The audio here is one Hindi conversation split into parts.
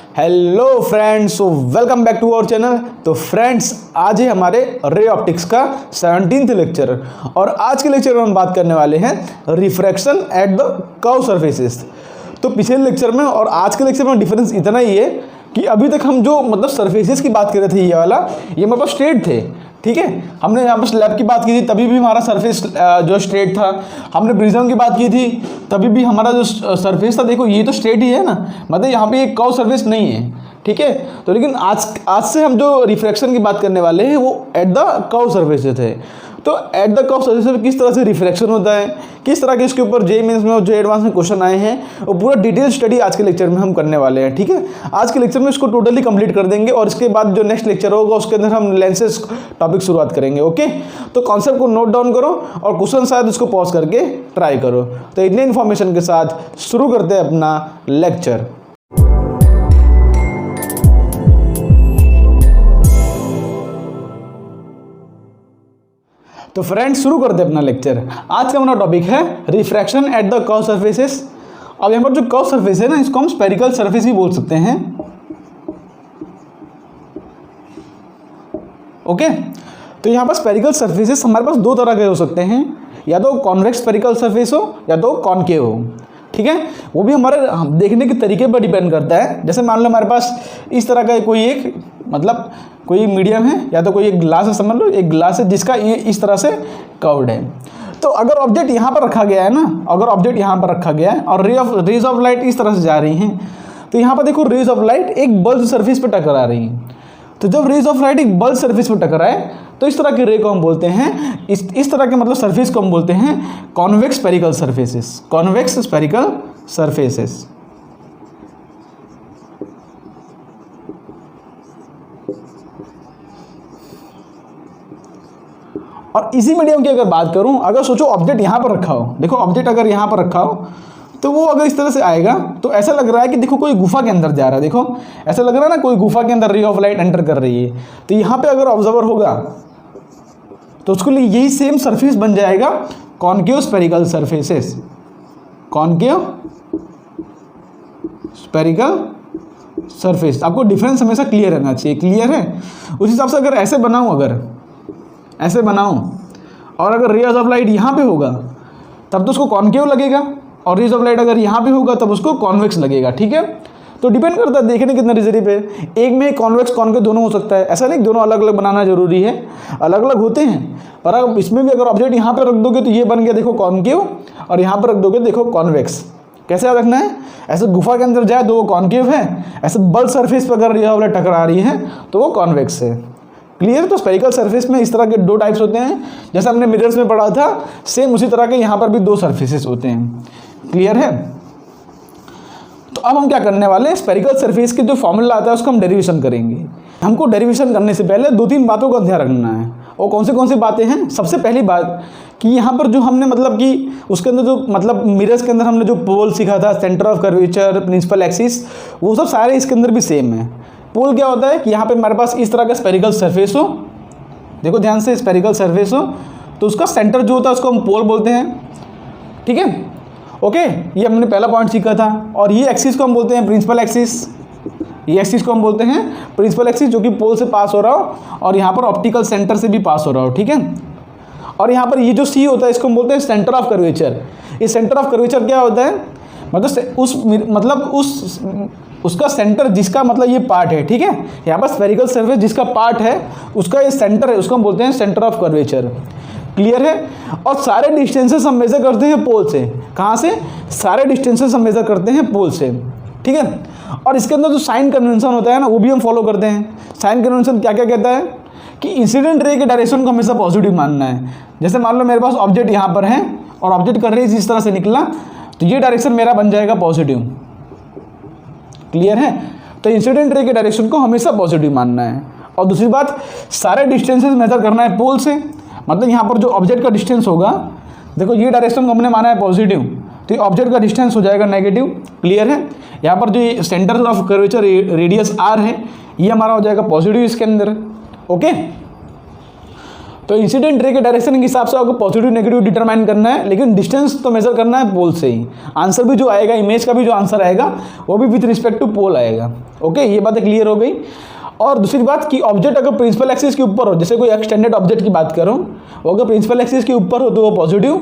Hello friends, so welcome back to our channel. तो फ्रेंड्स, आज है हमारे रे ऑप्टिक्स का 17th लेक्चर और आज के लेक्चर में हम बात करने वाले हैं refraction at the curve surfaces. तो पिछले लेक्चर में और आज के लेक्चर में डिफरेंस इतना ही है कि अभी तक हम जो सरफेसेस की बात कर रहे थे, ये वाला ये हमारे पास स्ट्रेट थे, ठीक है। हमने यहाँ पर स्लैब की बात की थी, तभी भी हमारा सरफेस जो स्ट्रेट था। हमने प्रिज्म की बात की थी, तभी भी हमारा जो सरफेस था, देखो ये तो स्ट्रेट ही है ना, मतलब यहाँ पे एक कर्व सरफेस नहीं है, ठीक है। तो लेकिन आज से हम जो रिफ्रैक्शन की बात करने वाले हैं वो एट द कर्व सरफेसेस है। तो एट द कर्व सरफेस में किस तरह से रिफ्रैक्शन होता है, किस तरह के इसके ऊपर जे मेंस में और जे एडवांस में क्वेश्चन आए हैं, वो पूरा डिटेल स्टडी आज के लेक्चर में हम करने वाले हैं, ठीक है। आज के लेक्चर में इसको टोटली कंप्लीट कर देंगे और इसके बाद जो नेक्स्ट लेक्चर होगा उसके अंदर हम लेंसेज टॉपिक शुरुआत करेंगे, ओके। तो कॉन्सेप्ट को नोट डाउन करो और क्वेश्चन शायद उसको पॉज करके ट्राई करो। तो इतने इन्फॉर्मेशन के साथ शुरू करते हैं अपना लेक्चर। तो फ्रेंड्स, शुरू करते हैं अपना लेक्चर। आज का हमारा टॉपिक है refraction at the curve surfaces. अब यहाँ पर जो कर्व सरफेस है ना, इसको हम स्फेरिकल सरफेस भी बोल सकते हैं, ओके। तो यहाँ पर स्फेरिकल सरफेसेस हमारे पास दो तरह के हो सकते हैं, या तो कॉन्वेक्स स्फेरिकल सरफेस हो या तो कॉनकेव हो, ठीक है। वो भी हमारे देखने के तरीके पर डिपेंड करता है। जैसे मान लो हमारे पास इस तरह का कोई एक कोई मीडियम है, या तो कोई एक ग्लास है, समझ लो एक ग्लास है जिसका ये इस तरह से कर्व्ड है। तो अगर ऑब्जेक्ट यहाँ पर रखा गया है ना, अगर ऑब्जेक्ट यहाँ पर रखा गया है और रेज ऑफ लाइट इस तरह से जा रही हैं, तो यहाँ पर देखो रेज ऑफ लाइट एक बल्ब सरफेस पर टकरा रही हैं। तो जब रेज ऑफ लाइट एक बल्ब सरफेस पर टकराए तो इस तरह के रे को हम बोलते हैं, इस तरह के सरफेस को हम बोलते हैं convex spherical surfaces, convex spherical surfaces. और इसी मीडियम की अगर बात करूं, अगर सोचो ऑब्जेक्ट यहाँ पर रखा हो, देखो ऑब्जेक्ट अगर यहाँ पर रखा हो तो वो अगर इस तरह से आएगा तो ऐसा लग रहा है कि देखो कोई गुफा के अंदर जा रहा है, देखो ऐसा लग रहा है ना कोई गुफा के अंदर रे ऑफ लाइट एंटर कर रही है। तो यहाँ पे अगर ऑब्जर्वर होगा तो उसके लिए यही सेम सरफेस बन जाएगा concave spherical surfaces, concave spherical surface. आपको डिफरेंस हमेशा क्लियर रहना चाहिए, क्लियर है। उस हिसाब से अगर ऐसे बनाऊं, अगर ऐसे बनाऊं और अगर रेज ऑफ लाइट यहाँ पे होगा तब तो उसको कॉनकेव लगेगा, और रेज ऑफ लाइट अगर यहाँ पे होगा तब उसको कॉन्वेक्स लगेगा, ठीक है। तो डिपेंड करता है देखने कितना नजरिए पे, एक में कॉन्वेक्स कॉनकेव दोनों हो सकता है, ऐसा नहीं दोनों अलग अलग बनाना जरूरी है, अलग अलग होते हैं। पर अब इसमें भी अगर ऑब्जेक्ट यहाँ पे रख दोगे तो ये बन गया देखो कॉनकेव, और यहाँ पर रख दोगे देखो कॉन्वेक्स। कैसे याद रखना है, ऐसे गुफा के अंदर जाए तो वो कॉनकेव है, ऐसे बल्ब सरफेस पर अगर रेज ऑफ लाइट टकरा रही है तो वो कॉन्वेक्स है, क्लियर। तो स्फेरिकल सरफेस में इस तरह के दो टाइप्स होते हैं, जैसे हमने मिरर्स में पढ़ा था, सेम उसी तरह के यहाँ पर भी दो सरफेसेस होते हैं, क्लियर है। तो अब हम क्या करने वाले हैं, स्फेरिकल सरफेस के जो फॉर्मूला आता है उसको हम डेरिवेशन करेंगे। हमको डेरिवेशन करने से पहले दो तीन बातों का ध्यान रखना है। और कौन सी बातें हैं, सबसे पहली बात कि यहाँ पर जो हमने कि उसके अंदर जो मिरर्स के अंदर हमने जो पोल सीखा था, centre of curvature, principal axis, वो सब सारे इसके अंदर भी सेम है। पोल क्या होता है कि यहाँ पे हमारे पास इस तरह का स्फेरिकल सरफेस हो, देखो ध्यान से, स्फेरिकल सरफेस हो तो उसका सेंटर जो होता है उसको हम पोल बोलते हैं, ठीक है, ओके। ये हमने पहला पॉइंट सीखा था। और ये एक्सिस को हम बोलते हैं प्रिंसिपल एक्सिस, ये एक्सिस को हम बोलते हैं प्रिंसिपल एक्सिस, जो कि पोल से पास हो रहा हो और यहाँ पर ऑप्टिकल सेंटर से भी पास हो रहा हो, ठीक है। और यहाँ पर ये जो सी होता है इसको हम बोलते हैं सेंटर ऑफ कर्वेचर। ये सेंटर ऑफ कर्वेचर क्या होता है, उसका सेंटर जिसका ये पार्ट है, ठीक है। यहाँ पर स्फेरिकल सरफेस जिसका पार्ट है उसका ये सेंटर है, उसको हम बोलते हैं सेंटर ऑफ कर्वेचर, क्लियर है। और सारे डिस्टेंसेस हम मेजर करते हैं पोल से, कहाँ से, सारे डिस्टेंसेस हम मेजर करते हैं पोल से, ठीक है। और इसके अंदर जो साइन कन्वेंशन होता है ना, वो भी हम फॉलो करते हैं। साइन कन्वेंशन क्या क्या कहता है कि इंसिडेंट रे के डायरेक्शन को हमेशा पॉजिटिव मानना है। जैसे मान लो मेरे पास ऑब्जेक्ट यहाँ पर है और ऑब्जेक्ट कर रही है इस तरह से निकला, तो ये डायरेक्शन मेरा बन जाएगा पॉजिटिव, क्लियर है। तो इंसिडेंट रे के डायरेक्शन को हमेशा पॉजिटिव मानना है। और दूसरी बात, सारे डिस्टेंसेस मेजर करना है पोल से, यहाँ पर जो ऑब्जेक्ट का डिस्टेंस होगा, देखो ये डायरेक्शन को हमने माना है पॉजिटिव, तो ये ऑब्जेक्ट का डिस्टेंस हो जाएगा नेगेटिव, क्लियर है। यहाँ पर जो centre of curvature radius R है, ये हमारा हो जाएगा पॉजिटिव इसके अंदर, ओके। तो इंसिडेंट रे के डायरेक्शन के हिसाब से आपको पॉजिटिव नेगेटिव डिटरमाइन करना है, लेकिन डिस्टेंस तो मेजर करना है पोल से ही। आंसर भी जो आएगा, इमेज का भी जो आंसर आएगा वो भी विथ रिस्पेक्ट टू पोल आएगा। ओके, ये बातें क्लियर हो गई। और दूसरी बात कि ऑब्जेक्ट अगर प्रिंसिपल एक्सिस के ऊपर हो, जैसे कोई एक्सटेंडेड ऑब्जेक्ट की बात करूँ, वो अगर प्रिंसिपल एक्सिस के ऊपर हो तो वो पॉजिटिव,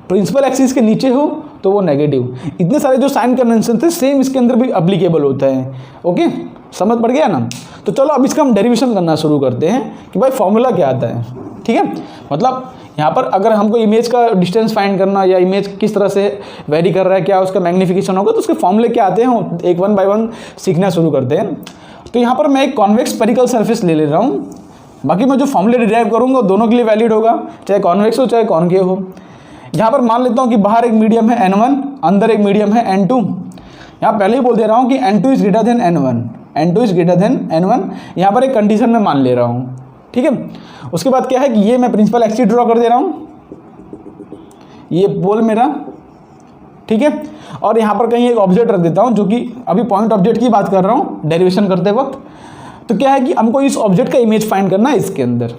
प्रिंसिपल एक्सिस के नीचे हो तो वो नेगेटिव। इतने सारे जो साइन कन्वेंशन थे सेम इसके अंदर भी अप्लीकेबल होता है। ओके, समझ पड़ गया ना। तो चलो अब इसका हम डेरिवेशन करना शुरू करते हैं कि भाई फॉर्मूला क्या आता है। ठीक है, मतलब यहाँ पर अगर हमको इमेज का डिस्टेंस फाइंड करना या इमेज किस तरह से वेरी कर रहा है, क्या उसका मैग्नीफिकेशन होगा, तो उसके फॉर्मूले क्या आते हैं एक वन बाय वन सीखना शुरू करते हैं। तो यहाँ पर मैं एक कॉन्वेक्स स्फेरिकल सरफेस ले रहा हूँ, बाकी मैं जो फॉर्मूले डिराइव करूँगा दोनों के लिए वैलिड होगा, चाहे कॉन्वेक्स हो चाहे कॉनकेव हो। यहाँ पर मान लेता हूँ कि बाहर एक मीडियम है N1, अंदर एक मीडियम है N2। यहाँ पहले ही बोल दे रहा हूँ कि N2 is greater than N1, N2 is greater than N1। यहाँ पर एक कंडीशन में मान ले रहा हूँ। ठीक है, उसके बाद क्या है कि ये मैं प्रिंसिपल एक्सिस ड्रॉ कर दे रहा हूँ, ये पोल मेरा। ठीक है, और यहाँ पर कहीं एक ऑब्जेक्ट रख देता हूँ, जो कि अभी पॉइंट ऑब्जेक्ट की बात कर रहा हूँ डेरिवेशन करते वक्त। तो क्या है कि हमको इस ऑब्जेक्ट का इमेज फाइंड करना है इसके अंदर।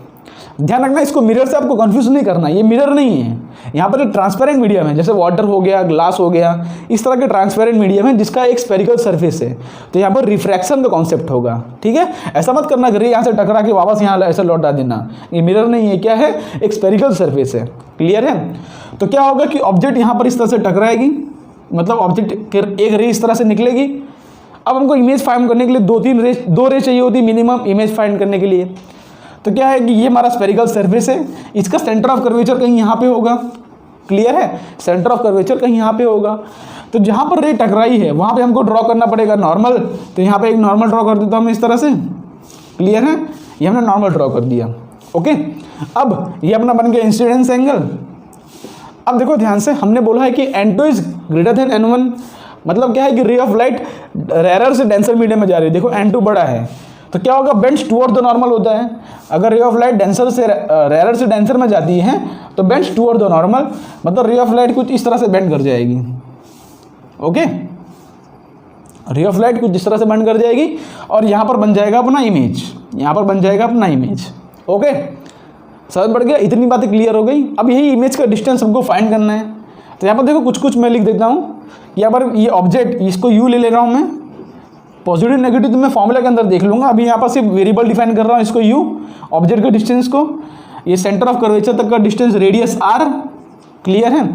ध्यान रखना, इसको मिरर से आपको कंफ्यूज नहीं करना, ये मिरर नहीं है। यहाँ पर एक ट्रांसपेरेंट मीडियम है, जैसे वाटर हो गया, ग्लास हो गया, इस तरह के ट्रांसपेरेंट मीडियम है जिसका एक स्फेरिकल सरफेस है। तो यहाँ पर रिफ्रैक्शन का कॉन्सेप्ट होगा। ठीक है, ऐसा मत करना कि यहाँ से टकरा के वापस यहाँ ऐसे लौटा देना, ये मिरर नहीं है, क्या है, एक स्फेरिकल सरफेस है। क्लियर है। तो क्या होगा कि ऑब्जेक्ट यहाँ पर इस तरह से टकराएगी, मतलब ऑब्जेक्ट एक रे इस तरह से निकलेगी। अब हमको इमेज फाइंड करने के लिए दो रे चाहिए होती मिनिमम इमेज फाइंड करने के लिए। तो क्या है कि ये हमारा स्फेरिकल सरफेस है, इसका सेंटर ऑफ कर्वेचर कहीं यहाँ पे होगा। क्लियर है, सेंटर ऑफ कर्वेचर कहीं यहाँ पे होगा। तो जहाँ पर रे टकराई है वहाँ पे हमको ड्रॉ करना पड़ेगा नॉर्मल। तो यहाँ पे एक नॉर्मल ड्रॉ कर देता हूँ मैं इस तरह से। क्लियर है, ये हमने नॉर्मल ड्रॉ कर दिया। ओके, अब ये अपना बन गया इंसिडेंस एंगल। अब देखो ध्यान से, हमने बोला है कि N2 is greater than N1, मतलब क्या है कि रे ऑफ लाइट रेयर से डेंसर मीडियम में जा रही है। देखो N2 बड़ा है तो क्या होगा, बेंड्स टुवर्ड द नॉर्मल होता है। अगर रे ऑफ लाइट रेयर से डेंसर में जाती है तो बेंड्स टुवर्ड द नॉर्मल, मतलब रे ऑफ लाइट कुछ इस तरह से बेंड कर जाएगी। ओके, रे ऑफ लाइट कुछ इस तरह से बेंड कर जाएगी और यहाँ पर बन जाएगा अपना इमेज, यहाँ पर बन जाएगा अपना इमेज। ओके, समझ पड़ गया, इतनी बातें क्लियर हो गई। अब यही इमेज का डिस्टेंस हमको फाइंड करना है। तो यहाँ पर देखो कुछ मैं लिख देता हूँ। यहाँ पर ये ऑब्जेक्ट, इसको यू ले रहा हूँ मैं, पॉजिटिव नेगेटिव तो मैं फॉर्मूला के अंदर देख लूँगा। अभी यहाँ पर सिर्फ वेरिएबल डिफाइन कर रहा हूँ, इसको यू, ऑब्जेक्ट के डिस्टेंस को, ये सेंटर ऑफ कर्वेचर तक का डिस्टेंस रेडियस आर। क्लियर है,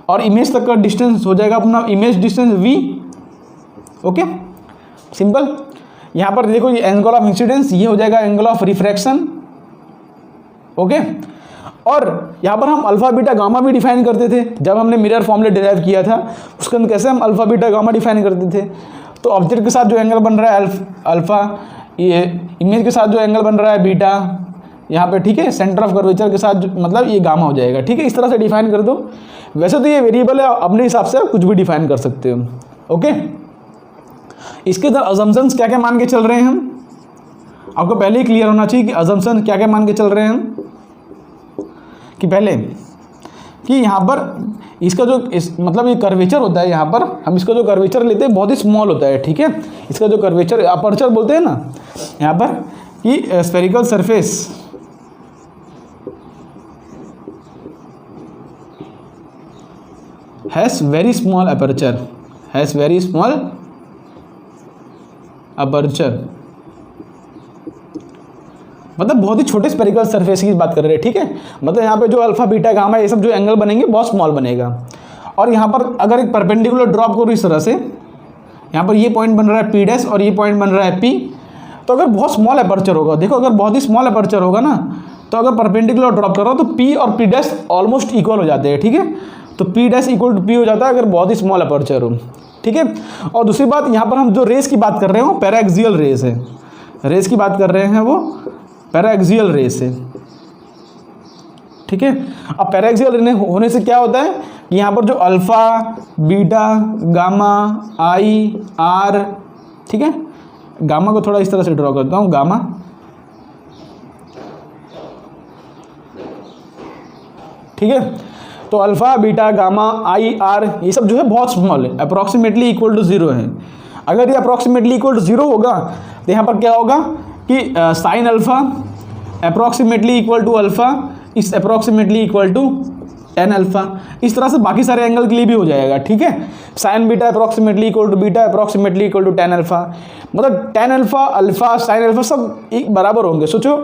और इमेज तक का डिस्टेंस हो जाएगा अपना image distance v. Okay, simple. यहाँ पर देखो ये एंगल ऑफ इंसिडेंस, ये हो जाएगा एंगल ऑफ रिफ्रैक्शन। ओके, और यहाँ पर हम अल्फा बीटा गामा भी डिफाइन करते थे जब हमने मिरर फॉर्मूला डिराइव किया था। उसके अंदर कैसे हम अल्फा बीटा गामा डिफाइन करते थे, तो ऑब्जेक्ट के साथ जो एंगल बन रहा है अल्फा, ये इमेज के साथ जो एंगल बन रहा है बीटा यहाँ पे। ठीक है, सेंटर ऑफ कर्वेचर के साथ मतलब ये गामा हो जाएगा। ठीक है, इस तरह से डिफाइन कर दो। वैसे तो ये वेरिएबल है, अपने हिसाब से कुछ भी डिफाइन कर सकते हो। ओके, इसके अंदर अजम्पशंस क्या क्या मान के चल रहे हैं हम, आपको पहले ही क्लियर होना चाहिए कि अजम्पशन क्या क्या मान के चल रहे हैं हम। कि पहले कि यहाँ पर इसका जो मतलब ये कर्वेचर होता है, यहाँ पर हम इसका जो कर्वेचर लेते हैं बहुत ही स्मॉल होता है। ठीक है, इसका जो कर्वेचर अपर्चर बोलते हैं ना यहाँ पर, कि spherical surface has very small aperture, has very small aperture, मतलब बहुत ही छोटे स्फेरिकल सरफेस की बात कर रहे हैं। ठीक है, मतलब यहाँ पे जो अल्फा बीटा गामा ये सब जो एंगल बनेंगे बहुत स्मॉल बनेगा। और यहाँ पर अगर एक परपेंडिकुलर ड्रॉप करूँ इस तरह से, यहाँ पर ये पॉइंट बन रहा है पी डैश और ये पॉइंट बन रहा है पी। तो अगर बहुत स्मॉल अपर्चर होगा, देखो अगर बहुत ही स्मॉल अपर्चर होगा ना, तो अगर परपेंडिकुलर ड्रॉप कर रहा हो तो पी और पी डैश ऑलमोस्ट इक्वल हो जाते हैं। ठीक है, तो P dash equal to P हो जाता है अगर बहुत ही स्मॉल अपर्चर हो। ठीक है, और दूसरी बात यहाँ पर हम जो रेस की बात कर रहे हो पैराएक्सियल रेस है, रेस की बात कर रहे हैं वो पैराएक्सियल रेस है। ठीक है, अब पैराएक्सियल होने से क्या होता है कि यहाँ पर जो alpha beta gamma I R, ठीक है, गामा को थोड़ा इस तरह से ड्रॉ करता हूँ, गामा। ठीक है, तो alpha beta gamma I R ये सब जो है बहुत स्मॉल है, अप्रॉक्सीमेटली इक्वल टू 0 है। अगर ये अप्रॉक्सीमेटली इक्वल टू 0 होगा तो यहाँ पर क्या होगा कि sine alpha approximately equal to alpha is approximately equal to tan alpha. इस तरह से बाकी सारे एंगल के लिए भी हो जाएगा, ठीक है। Sine beta approximately equal to beta approximately equal to tan alpha, मतलब tan alpha, alpha, sine alpha सब एक बराबर होंगे। सोचो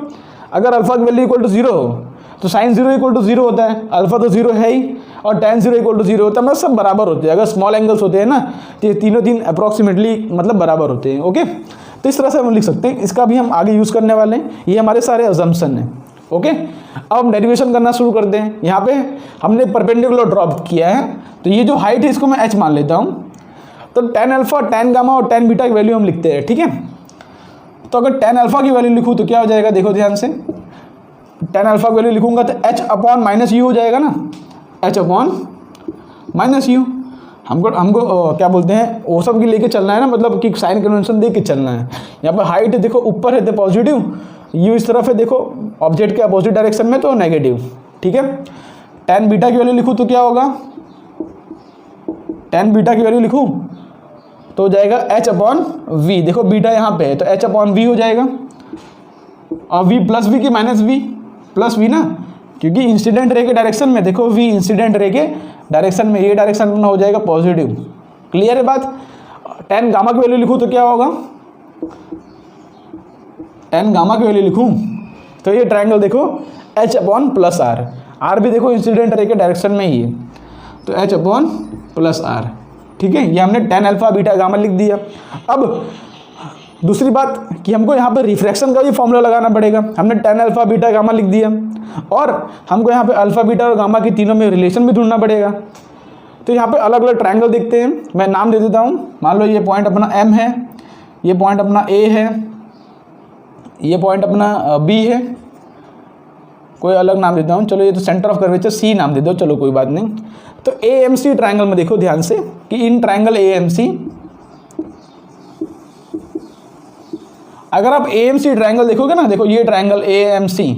अगर अल्फा की वैल्यू इक्वल टू जीरो हो तो sine zero equal to zero होता है, अल्फा तो जीरो है ही, और tan zero equal to zero होता है, मतलब सब बराबर होते हैं। अगर स्मॉल एंगल्स होते हैं ना तो ये तीन अप्रॉक्सीमेटली मतलब बराबर होते हैं, ओके। तो इस तरह से हम लिख सकते हैं, इसका भी हम आगे यूज़ करने वाले हैं। ये हमारे सारे अजम्पशन हैं, ओके। अब हम डेरिवेशन करना शुरू करते हैं। यहाँ पे हमने परपेंडिकुलर ड्रॉप किया है, तो ये जो हाइट है इसको मैं h मान लेता हूँ। तो टेन अल्फा, टेन गामा और टेन बीटा की वैल्यू हम लिखते हैं, ठीक है। तो अगर टेन अल्फा की वैल्यू लिखूँ तो क्या हो जाएगा, देखो ध्यान से। टेन अल्फा की वैल्यू लिखूंगा तो h अपॉन माइनस यू हो जाएगा ना, h अपॉन माइनस यू। हमको क्या बोलते हैं, वो सब की लेके चलना है ना, मतलब कि साइन कन्वेंशन देख के चलना है। यहाँ पर हाइट देखो ऊपर है तो पॉजिटिव, यू इस तरफ है देखो ऑब्जेक्ट के अपोजिट डायरेक्शन में तो नेगेटिव, ठीक है। टेन बीटा की वैल्यू लिखूँ तो क्या होगा, टेन बीटा की वैल्यू लिखूँ तो हो जाएगा h अपॉन वी। देखो बीटा यहाँ पे है तो h अपॉन वी हो जाएगा, और v प्लस वी की माइनस वी, प्लस वी ना, क्योंकि इंसिडेंट रे के डायरेक्शन में देखो v इंसिडेंट रे के डायरेक्शन में, ये डायरेक्शन में हो जाएगा पॉजिटिव। क्लियर है बात। टेन गामा की वैल्यू लिखूँ तो क्या होगा, टेन गामा की वैल्यू लिखूँ तो ये ट्रायंगल देखो h upon plus R, R भी देखो इंसिडेंट रे के डायरेक्शन में ही है तो h अपॉन प्लस आर, ठीक है। ये हमने टेन अल्फा बीटा गामा लिख दिया। अब दूसरी बात कि हमको यहाँ पे रिफ्रैक्शन का भी फॉर्मूला लगाना पड़ेगा। हमने टेन अल्फा बीटा गामा लिख दिया और हमको यहाँ पे अल्फा बीटा और गामा की तीनों में रिलेशन भी ढूंढना पड़ेगा। तो यहाँ पे अलग अलग ट्रायंगल देखते हैं, मैं नाम दे देता हूँ। मान लो ये पॉइंट अपना M है, ये पॉइंट अपना A है, ये पॉइंट अपना B है, कोई अलग नाम देता हूँ। चलो ये तो सेंटर ऑफ कर्वेचर C नाम दे दो, चलो कोई बात नहीं। तो AMC ट्रायंगल में देखो ध्यान से कि इन ट्रायंगल AMC, अगर आप AMC ट्रायंगल देखोगे ना, देखो ये ट्रायंगल AMC,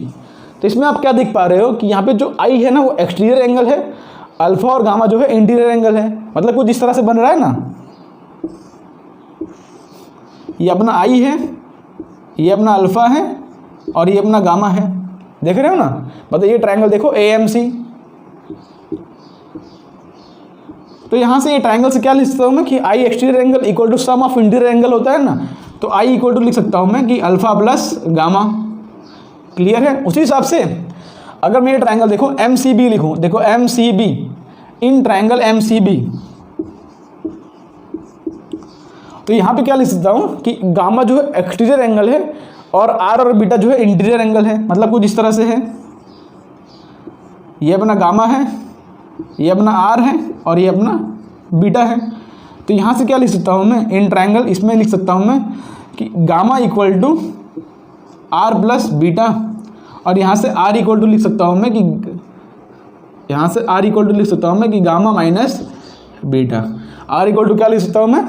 तो इसमें आप क्या देख पा रहे हो कि यहाँ पे जो I है ना वो एक्सटीरियर एंगल है, अल्फा और गामा जो है इंटीरियर एंगल है। मतलब कुछ इस तरह से बन रहा है ना, ये अपना I है, ये अपना अल्फा है और ये अपना गामा है, देख रहे हो ना। मतलब ये ट्रायंगल देखो AMC। तो यहाँ से ये ट्रायंगल से क्या लिख सकता हूँ मैं कि I exterior angle equal to sum of interior angle होता है ना, तो I इक्वल टू लिख सकता हूँ मैं कि अल्फा प्लस गामा। क्लियर है। उसी हिसाब से अगर मैं ये ट्रायंगल देखो MCB लिखूँ, देखो MCB, इन ट्रायंगल MCB, तो यहाँ पे क्या लिख सकता हूँ कि गामा जो है एक्सटीरियर एंगल है और R और बीटा जो है इंटीरियर एंगल है। मतलब कुछ इस तरह से है, ये अपना गामा है, ये अपना R है और ये अपना बीटा है। तो यहाँ से क्या लिख सकता हूँ मैं, इन ट्रायंगल, इसमें लिख सकता हूँ मैं कि gamma equal to R plus beta, और यहाँ से R इक्वल टू लिख सकता हूँ मैं कि, यहाँ से R इक्वल टू लिख सकता हूँ मैं कि gamma minus beta. R equal to क्या लिख सकता हूँ मैं,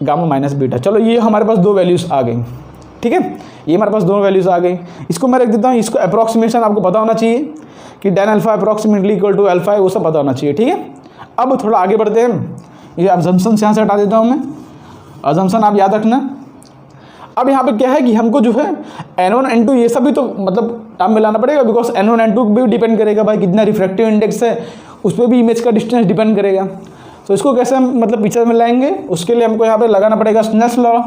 गामा माइनस बीटा। चलो ये हमारे पास दो वैल्यूज़ आ गई, ठीक है। ये हमारे पास दोनों वैल्यूज़ आ गई। इसको मैं रख देता हूँ, इसको अप्रॉक्सीमेशन आपको पता होना चाहिए कि tan alpha approximately equal to alpha है, वो सब पता होना चाहिए, ठीक है। अब थोड़ा आगे बढ़ते हैं। ये अजम्पशन यहाँ से हटा देता हूँ मैं, अजम्पशन आप याद रखना। अब यहाँ पे क्या है कि हमको जो है N1 N2 ये सब भी तो मतलब टाइम मिलाना पड़ेगा, बिकॉज N1 N2 भी डिपेंड करेगा भाई कितना रिफ्रैक्टिव इंडेक्स है, उस पर भी इमेज का डिस्टेंस डिपेंड करेगा। तो इसको कैसे हम मतलब पिक्चर में लाएंगे, उसके लिए हमको यहाँ पे लगाना पड़ेगा स्नेल्स लॉ।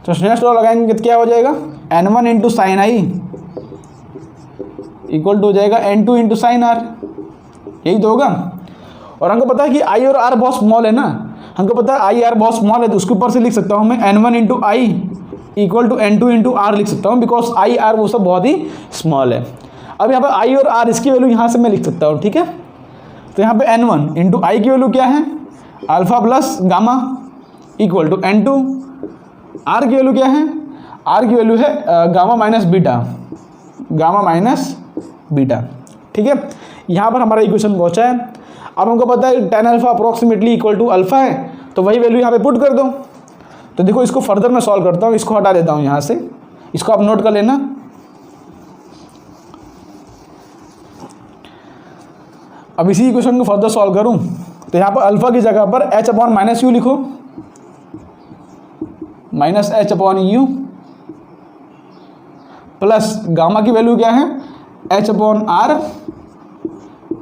तो स्नेल्स लॉ लगाएंगे तो क्या हो जाएगा, N1 into sine i equal to हो जाएगा N2 इंटू साइन आर, यही तो होगा। और हमको पता है कि I और R बहुत स्मॉल है ना, हमको पता है I R बहुत स्मॉल है, तो उसके ऊपर से लिख सकता हूँ मैं N1 into i equal to N2 into r लिख सकता हूँ, बिकॉज I R वो सब बहुत ही स्मॉल है। अब यहाँ पे I और R इसकी वैल्यू यहाँ से मैं लिख सकता हूँ, ठीक है। तो यहाँ पे N1 इंटू आई की वैल्यू क्या है, alpha plus gamma equal to N2, R की वैल्यू क्या है, R की वैल्यू है gamma minus beta, gamma minus beta, ठीक है। यहाँ पर हमारा इक्वेशन पहुँचा है। अब हमको पता है tan alpha approximately equal to alpha है, तो वही वैल्यू यहाँ पे पुट कर दो। तो देखो इसको फर्दर मैं सॉल्व करता हूँ, इसको हटा देता हूँ यहाँ से, इसको आप नोट कर लेना। अब इसी इक्वेशन को फर्दर सॉल्व करूँ तो यहाँ पर अल्फा की जगह पर h अपॉन माइनस यू लिखो, minus h upon u plus gamma की वैल्यू क्या है, H/R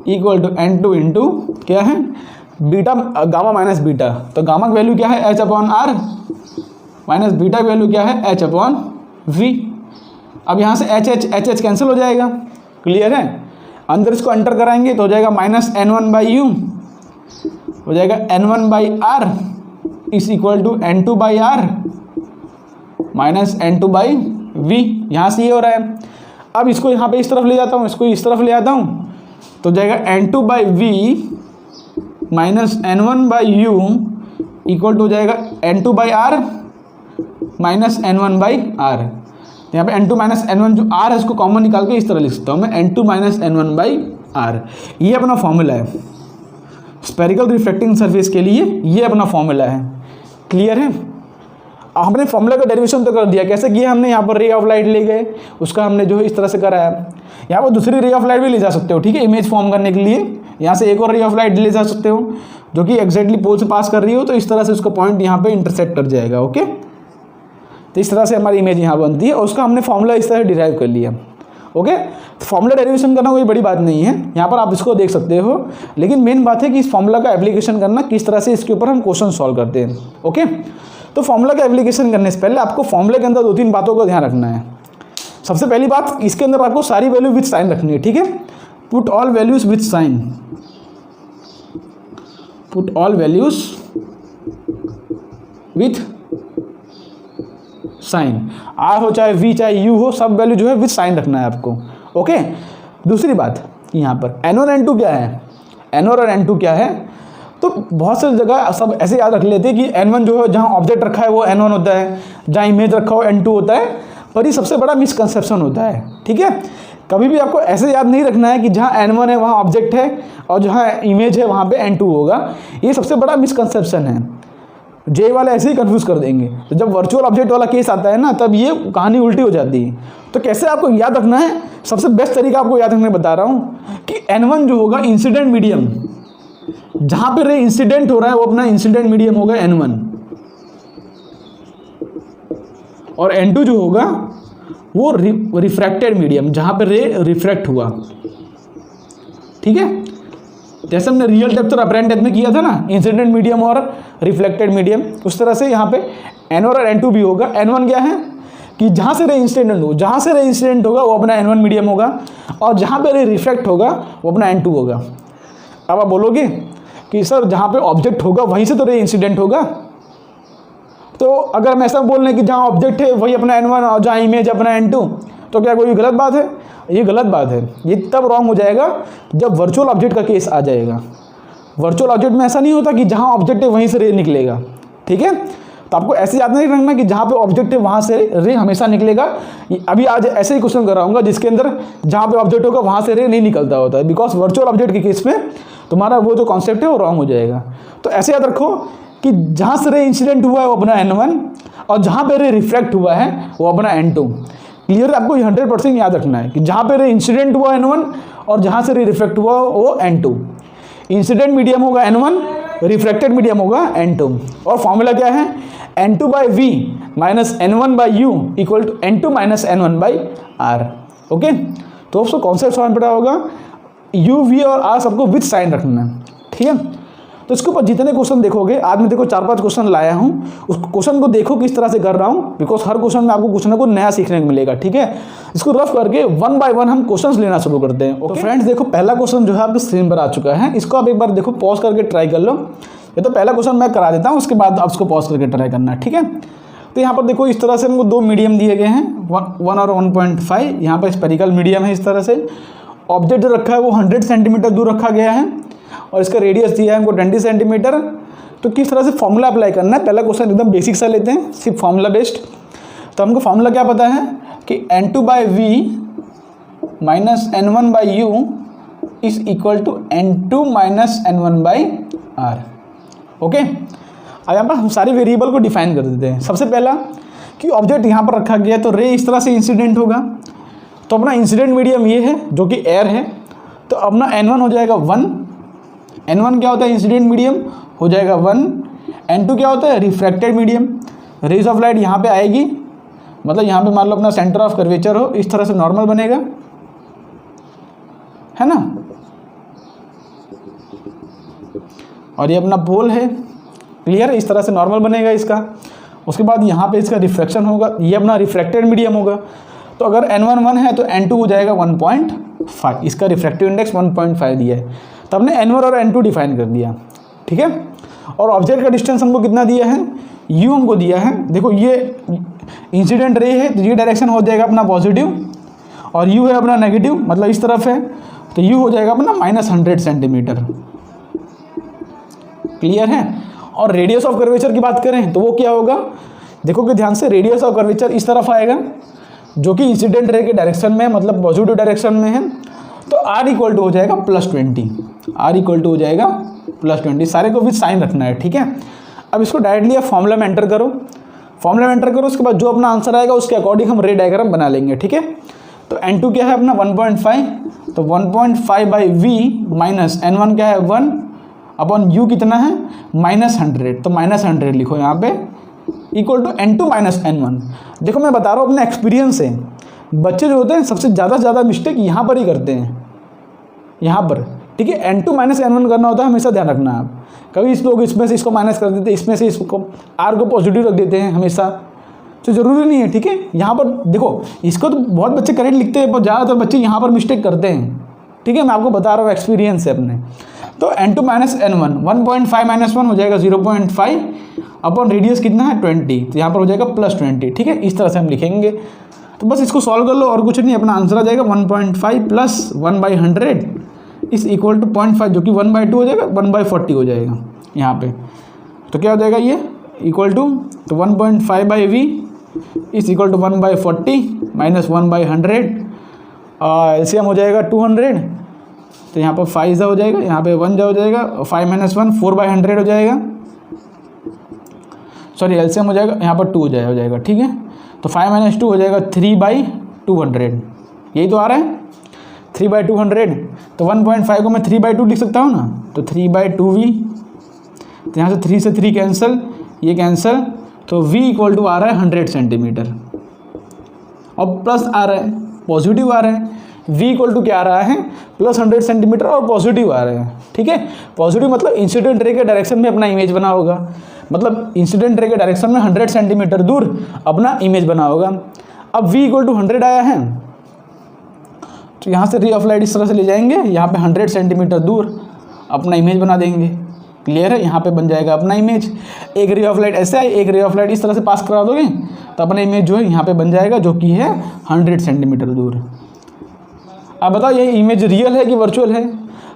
equal to N2 into क्या है, बीटा गामा माइनस बीटा। तो गामा की वैल्यू क्या है, H/R माइनस बीटा की वैल्यू क्या है, H/V। अब यहाँ से H कैंसिल हो जाएगा, क्लियर है। अंदर इसको एंटर कराएंगे तो हो जाएगा माइनस N1/U, हो जाएगा N1/R is equal to N2/R minus N2/V। यहाँ से ये हो रहा है। अब इसको यहाँ पे इस तरफ ले जाता हूँ, इसको इस तरफ ले आता हूँ, तो जाएगा N2/V minus N1/U equal to हो जाएगा N2/R माइनस N1/R। यहाँ पे N2 माइनस N1 जो R है इसको कॉमन निकाल के इस तरह लिख सकता हूँ मैं, N2 माइनस N1/R। ये अपना फॉर्मूला है स्पेरिकल रिफ्लेक्टिंग सरफेस के लिए, ये अपना फॉर्मूला है, क्लियर है। हमने फॉर्मूला का डेरिवेशन तो कर दिया, कैसे किया हमने, यहाँ पर रे ऑफ लाइट ले गए, उसका हमने जो है इस तरह से करा है। यहाँ पर दूसरी रे ऑफ लाइट भी ले जा सकते हो, ठीक है, इमेज फॉर्म करने के लिए यहाँ से एक और रे ऑफ लाइट ले जा सकते हो जो कि एग्जैक्टली पोल से पास कर रही हो, तो इस तरह से उसका पॉइंट यहाँ पे इंटरसेक्ट कर जाएगा। ओके, तो इस तरह से हमारी इमेज यहाँ बनती है और उसका हमने फॉर्मूला इस तरह डिराइव कर लिया। ओके, तो फॉर्मूला डेरिवेशन करना कोई बड़ी बात नहीं है, यहाँ पर आप इसको देख सकते हो, लेकिन मेन बात है कि इस फॉर्मूला का एप्लीकेशन करना, किस तरह से इसके ऊपर हम क्वेश्चन सॉल्व करते हैं। ओके, तो फॉर्मूला का एप्लीकेशन करने से पहले आपको फॉर्मूले के अंदर 2-3 बातों का ध्यान रखना है। सबसे पहली बात, इसके अंदर आपको सारी वैल्यू विथ साइन रखनी है, ठीक है। Put all values with sign, put all values with sign, R हो चाहे वी चाहे यू हो, सब वैल्यू जो है विथ साइन रखना है आपको। ओके, दूसरी बात, यहाँ पर N1 N2 क्या है, N1 और N2 क्या है, तो बहुत सारी जगह सब ऐसे याद रख लेते हैं कि N1 जो है जहाँ ऑब्जेक्ट रखा है वो N1 होता है, जहाँ इमेज रखा हो N2 होता है, पर ये सबसे बड़ा मिसकंसेप्शन होता है, ठीक है। कभी भी आपको ऐसे याद नहीं रखना है कि जहाँ N1 है वहाँ ऑब्जेक्ट है और जहाँ इमेज है वहाँ पे N2 होगा, ये सबसे बड़ा मिसकंसेप्शन है। जे वाले ऐसे ही कंफ्यूज कर देंगे, तो जब वर्चुअल ऑब्जेक्ट वाला केस आता है ना, तब ये कहानी उल्टी हो जाती है। तो कैसे आपको याद रखना है, सबसे बेस्ट तरीका आपको याद रखने बता रहा हूँ कि N1 जो होगा इंसिडेंट मीडियम, जहाँ पे रे इंसिडेंट हो रहा है वो अपना इंसिडेंट मीडियम होगा N1, और N2 जो होगा वो रिफ्रैक्टेड मीडियम, जहाँ पे रे रिफ्रैक्ट हुआ, ठीक है। जैसे हमने रियल डेप्थ और अपरेंट डेप्थ में किया था ना, इंसिडेंट मीडियम और रिफ्लेक्टेड मीडियम, उस तरह से यहाँ पे N1 और N2 भी होगा। N1 क्या है कि जहाँ से रे इंसिडेंट हो, जहाँ से रे इंसिडेंट होगा वो अपना N1 मीडियम होगा, और जहाँ पे रे रिफ्लेक्ट होगा वो अपना N2 होगा। अब आप बोलोगे कि सर जहाँ पे ऑब्जेक्ट होगा वहीं से तो रे इंसिडेंट होगा, तो अगर हम ऐसा बोल रहे हैं कि जहाँ ऑब्जेक्ट है वही अपना N1 और जहाँ इमेज अपना N2, तो क्या कोई गलत बात है? ये गलत बात है। ये तब रॉन्ग हो जाएगा जब वर्चुअल ऑब्जेक्ट का केस आ जाएगा। वर्चुअल ऑब्जेक्ट में ऐसा नहीं होता कि जहाँ ऑब्जेक्ट है वहीं से रे निकलेगा, ठीक है। तो आपको ऐसे याद नहीं रखना कि जहाँ पे ऑब्जेक्ट है वहाँ से रे हमेशा निकलेगा। अभी आज ऐसे ही क्वेश्चन कराऊंगा जिसके अंदर जहाँ पे ऑब्जेक्ट होगा वहाँ से रे नहीं निकलता होता है, बिकॉज वर्चुअल ऑब्जेक्ट के केस में तुम्हारा वो जो कॉन्सेप्ट है वो रॉन्ग हो जाएगा। तो ऐसे याद रखो कि जहाँ से रे इंसिडेंट हुआ है वो अपना N1, और जहाँ पे रे रिफ्लेक्ट हुआ है वो अपना N2। क्लियर, आपको 100% याद रखना है कि जहाँ पे रे इंसिडेंट हुआ N1 और जहाँ से रे रिफ्लेक्ट हुआ वो N2। इंसिडेंट मीडियम होगा N1, रिफ्लेक्टेड मीडियम होगा N2, और फॉर्मूला क्या है, N2/V minus N1/U equal to N2 minus N1/R। Okay, तो आपको कॉन्सेप्ट समझ पड़ा होगा। U, V और R सबको विथ साइन रखना है, ठीक है। तो इसके ऊपर जितने क्वेश्चन देखोगे, आज मैं देखो 4-5 क्वेश्चन लाया हूँ, उस क्वेश्चन को देखो किस तरह से कर रहा हूँ, बिकॉज हर क्वेश्चन में आपको कुछ ना कुछ नया सीखने को मिलेगा, ठीक है। इसको रफ करके 1 बाय 1 हम क्वेश्चंस लेना शुरू करते हैं। तो फ्रेंड्स देखो, पहला क्वेश्चन जो है आपकी स्क्रीन पर आ चुका है, इसको आप एक बार देखो, पॉज करके ट्राई कर लो। ये तो पहला क्वेश्चन मैं करा देता हूँ, उसके बाद आप इसको पॉज करके ट्राई करना है, ठीक है। तो यहाँ पर देखो इस तरह से हमको 2 मीडियम दिए गए हैं, 1 और 1.5। यहाँ पर स्पेरिकल मीडियम है। इस तरह से ऑब्जेक्ट जो रखा है वो 100 सेंटीमीटर दूर रखा गया है, और इसका रेडियस दिया है हमको 20 सेंटीमीटर। तो किस तरह से फॉर्मूला अप्लाई करना है, पहला क्वेश्चन एकदम बेसिक सा लेते हैं, सिर्फ फॉर्मूला बेस्ड। तो हमको फॉर्मूला क्या पता है कि N2/V minus N1/U is equal to N2 minus N1/R। Okay, अब यहाँ पर हम सारे वेरिएबल को डिफाइन कर देते हैं। सबसे पहला कि ऑब्जेक्ट यहाँ पर रखा गया है, तो रे इस तरह से इंसिडेंट होगा, तो अपना इंसिडेंट मीडियम ये है जो कि एयर है, तो अपना N1 हो जाएगा 1। N1 क्या होता है, इंसिडेंट मीडियम हो जाएगा 1। N2 क्या होता है, refracted medium. Rays of light यहाँ पे आएगी, मतलब यहाँ पे मान लो अपना सेंटर ऑफ कर्वेचर हो, इस तरह से नॉर्मल बनेगा, है ना, और ये अपना पोल है, क्लियर है, इस तरह से नॉर्मल बनेगा इसका। उसके बाद यहाँ पे इसका रिफ्रैक्शन होगा, ये अपना रिफ्रैक्टेड मीडियम होगा। तो अगर N1 1 है तो N2 हो जाएगा 1.5, इसका रिफ्रैक्टिव इंडेक्स 1.5 दिया है, तो हमने N1 और N2 डिफाइन कर दिया, ठीक है। और ऑब्जेक्ट का डिस्टेंस हमको कितना दिया है, U हमको दिया है। देखो ये इंसिडेंट रे है तो ये डायरेक्शन हो जाएगा अपना पॉजिटिव, और U है अपना नेगेटिव, मतलब इस तरफ है, तो U हो जाएगा अपना -100 सेंटीमीटर, क्लियर है। और रेडियस ऑफ कर्वेचर की बात करें तो वो क्या होगा, देखो कि ध्यान से, रेडियस ऑफ कर्वेचर इस तरफ आएगा जो कि इंसिडेंट रे के डायरेक्शन में है, मतलब पॉजिटिव डायरेक्शन में है, तो R इक्वल टू हो जाएगा +20, R इक्वल टू हो जाएगा +20, सारे को भी साइन रखना है, ठीक है। अब इसको डायरेक्टली आप फॉर्मूला में एंटर करो, फॉर्मूला में एंटर करो, उसके बाद जो अपना आंसर आएगा उसके अकॉर्डिंग हम रे डायग्राम बना लेंगे, ठीक है। तो N2 क्या है अपना 1.5, तो 1.5/V माइनस N1 क्या है 1 अपॉन U कितना है -100, तो -100 लिखो यहाँ पे इक्वल टू N2 - N1। देखो मैं बता रहा हूँ अपने एक्सपीरियंस से, बच्चे जो होते हैं सबसे ज़्यादा मिस्टेक यहाँ पर ही करते हैं, यहाँ पर, ठीक है। N2 - N1 करना होता है, हमेशा ध्यान रखना आप। कभी इस लोग इसमें से इसको माइनस कर देते हैं, इसमें से इसको R को पॉजिटिव रख देते हैं हमेशा, तो ज़रूरी नहीं है, ठीक है। यहाँ पर देखो, इसको तो बहुत बच्चे करेक्ट लिखते हैं पर ज़्यादातर बच्चे यहाँ पर मिस्टेक करते हैं, ठीक है। मैं आपको बता रहा हूँ एक्सपीरियंस से अपने। तो N2 - N1 1.5 - 1 हो जाएगा 0.5 अपॉन रेडियस कितना है 20, तो यहाँ पर हो जाएगा +20, ठीक है। इस तरह से हम लिखेंगे, तो बस इसको सॉल्व कर लो और कुछ नहीं, अपना आंसर आ जाएगा 1.5 + 1/100 इस इक्वल टू 0.5, जो कि 1/2 हो जाएगा, 1/40 हो जाएगा यहाँ पे। तो क्या हो जाएगा ये इक्वल टू, तो 1.5/V इस इक्वल टू 1/40 माइनस 1/100, एलसीएम हो जाएगा 200, तो यहाँ पर 5 हो जाएगा, यहाँ पे 1 हो जाएगा, 5 - 1 4/100 हो जाएगा, सॉरी एलसीएम हो जाएगा यहाँ पर 2 हो जाएगा, ठीक है। तो 5 - 2 हो जाएगा 3/200, यही तो आ रहा है 3/200। तो 1.5 को मैं 3/2 लिख सकता हूँ ना, तो 3/2V, तो यहाँ से 3 से 3 कैंसिल, ये कैंसिल, तो V इक्वल टू आ रहा है 100 सेंटीमीटर, और प्लस आ रहा है, पॉजिटिव आ रहा है, V इक्वल टू क्या आ रहा है +100 सेंटीमीटर और पॉजिटिव आ रहे हैं, ठीक है। पॉजिटिव मतलब इंसिडेंट रे के डायरेक्शन में अपना इमेज बना होगा, मतलब इंसिडेंट रे के डायरेक्शन में 100 सेंटीमीटर दूर अपना इमेज बना होगा। अब V इक्वल टू 100 आया है, तो यहाँ से रे ऑफ लाइट इस तरह से ले जाएंगे, यहाँ पे 100 सेंटीमीटर दूर अपना इमेज बना देंगे, क्लियर है। यहाँ पे बन जाएगा अपना इमेज, एक रे ऑफ लाइट ऐसे आई, एक रे ऑफ लाइट इस तरह से पास करा दोगे तो अपना इमेज जो है यहाँ पे बन जाएगा, जो कि है 100 सेंटीमीटर दूर। अब बताओ ये इमेज रियल है कि वर्चुअल है,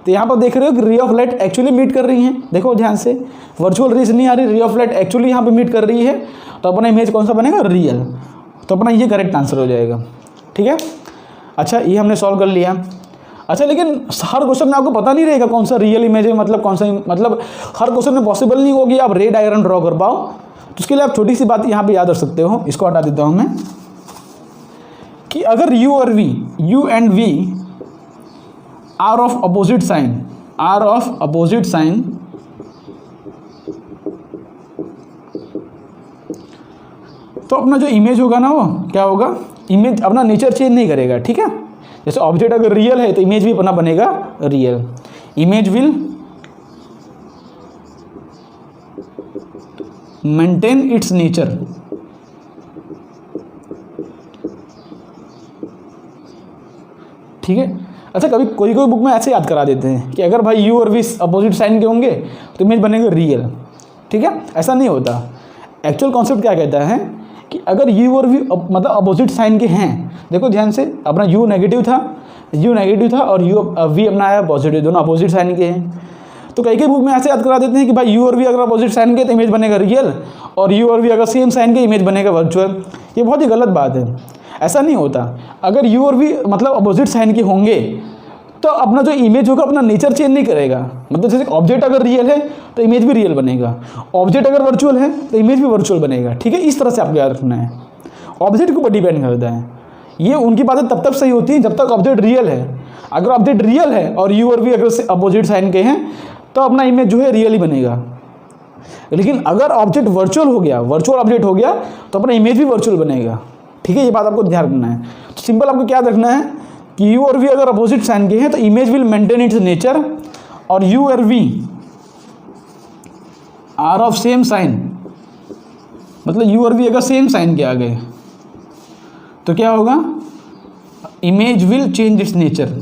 तो यहाँ पर देख रहे हो कि ray of light actually meet कर रही हैं, देखो ध्यान से, वर्चुअल रेज नहीं आ रही, रे ऑफ लाइट एक्चुअली यहाँ पे मीट कर रही है, तो अपना इमेज कौन सा बनेगा, रियल। तो अपना ये करेक्ट आंसर हो जाएगा, ठीक है। अच्छा ये हमने सॉल्व कर लिया। अच्छा लेकिन हर क्वेश्चन में आपको पता नहीं रहेगा कौन सा रियल इमेज है, मतलब कौन सा, मतलब हर क्वेश्चन में पॉसिबल नहीं होगी आप रे डायग्राम ड्रॉ कर पाओ, तो उसके लिए आप छोटी सी बात यहाँ पे याद रख सकते हो, इसको हटा देता हूँ मैं, कि अगर U और V, U and V are of opposite sign, are of opposite sign, तो अपना जो इमेज होगा ना वो क्या होगा, इमेज अपना नेचर चेंज नहीं करेगा, ठीक है। जैसे ऑब्जेक्ट अगर रियल है तो इमेज भी अपना बनेगा real, image will maintain its nature, ठीक है। अच्छा कभी कोई कोई बुक में ऐसे याद करा देते हैं कि अगर भाई U और V अपोजिट साइन के होंगे तो इमेज बनेगा रियल, ठीक है। ऐसा नहीं होता, एक्चुअल कॉन्सेप्ट क्या कहता है कि अगर U और V मतलब अपोजिट साइन के हैं, देखो ध्यान से, अपना U नेगेटिव था और V अपना आया पॉजिटिव, दोनों अपोजिट साइन के हैं। तो कई बुक में ऐसे याद करा देते हैं कि भाई U और V अगर अपोजिट साइन के तो इमेज बनेगा रियल, और U और V अगर सेम साइन के इमेज बनेगा वर्चुअल। ये बहुत ही गलत बात है, ऐसा नहीं होता। अगर U और V मतलब अपोजिट साइन के होंगे तो अपना जो इमेज होगा अपना नेचर चेंज नहीं करेगा, मतलब जैसे ऑब्जेक्ट अगर रियल है तो इमेज भी रियल बनेगा, ऑब्जेक्ट अगर वर्चुअल है तो इमेज भी वर्चुअल बनेगा, ठीक है। इस तरह से आपको याद रखना है, ऑब्जेक्ट के ऊपर डिपेंड करता है। ये उनकी बातें तब तक सही होती हैं जब तक ऑब्जेक्ट रियल है। अगर ऑब्जेक्ट रियल है और U और V अगर अपोजिट साइन के हैं तो अपना इमेज जो है रियल ही बनेगा, लेकिन अगर ऑब्जेक्ट वर्चुअल हो गया, वर्चुअल ऑब्जेक्ट हो गया, तो अपना इमेज भी वर्चुअल बनेगा, ठीक है, ये बात आपको ध्यान रखना है। तो सिंपल आपको क्या रखना है कि यू और वी अगर अपोजिट साइन के हैं तो image will maintain its nature, और यू और v are of same sign, मतलब यू और वी अगर सेम साइन के आ गए तो क्या होगा, image will change its nature,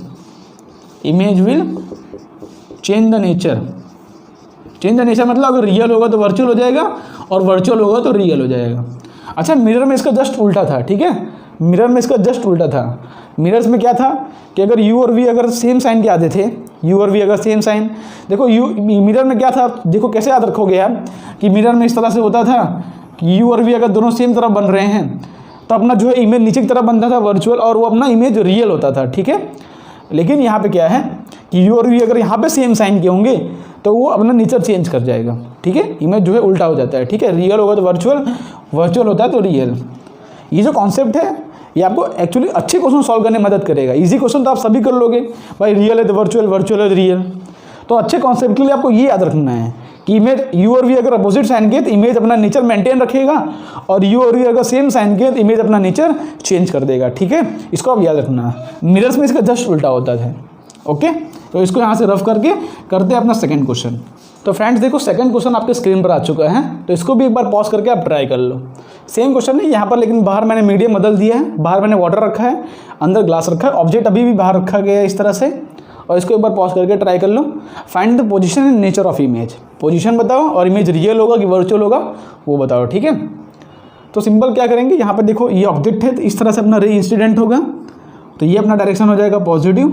image will change the nature. Change the nature मतलब अगर रियल होगा तो वर्चुअल हो जाएगा और वर्चुअल होगा तो रियल हो जाएगा। अच्छा, मिरर में इसका जस्ट उल्टा था, ठीक है, मिरर में इसका जस्ट उल्टा था। मिरर्स में क्या था कि अगर यू और वी अगर सेम साइन के आते थे, यू और वी अगर सेम साइन, देखो यू मिरर में क्या था, देखो कैसे याद रखोगे आप कि मिरर में इस तरह से होता था कि यू और वी अगर दोनों सेम तरफ बन रहे हैं तो अपना जो है इमेज नीचे की तरफ बनता था वर्चुअल, और वो अपना इमेज रियल होता था, ठीक है। लेकिन यहाँ पे क्या है कि यू और वी अगर यहाँ पे सेम साइन के होंगे तो वो अपना नेचर चेंज कर जाएगा, ठीक है, इमेज जो है उल्टा हो जाता है, ठीक है, रियल होगा तो वर्चुअल, वर्चुअल होता है तो रियल। ये जो कॉन्सेप्ट है ये आपको एक्चुअली अच्छे क्वेश्चन सॉल्व करने में मदद करेगा। इजी क्वेश्चन तो आप सभी कर लोगे भाई, रियल है तो वर्चुअल, वर्चुअल है तो रियल। तो अच्छे कॉन्सेप्ट के लिए आपको ये याद रखना है कि इमेज यू और वी अगर अपोजिट साइन के तो इमेज अपना नेचर मेंटेन रखेगा, और यू और वी अगर सेम साइन के तो इमेज अपना नेचर चेंज कर देगा, ठीक है, इसको आप याद रखना। मिरर्स में इसका जस्ट उल्टा होता है, ओके। तो इसको यहाँ से रफ करके करते हैं अपना सेकंड क्वेश्चन। तो फ्रेंड्स देखो सेकंड क्वेश्चन आपके स्क्रीन पर आ चुका है, तो इसको भी एक बार पॉज करके आप ट्राई कर लो। सेम क्वेश्चन है यहाँ पर, लेकिन बाहर मैंने मीडियम बदल दिया है, बाहर मैंने वाटर रखा है, अंदर ग्लास रखा है, ऑब्जेक्ट अभी भी बाहर रखा गया है इस तरह से। और इसको एक बार पॉज करके ट्राई कर लो। Find the position and nature of image, position बताओ और इमेज रियल होगा कि वर्चुअल होगा वो बताओ, ठीक है। तो सिंपल क्या करेंगे, यहाँ पर देखो ये ऑब्जेक्ट है तो इस तरह से अपना रे इंसिडेंट होगा, तो ये अपना डायरेक्शन हो जाएगा पॉजिटिव,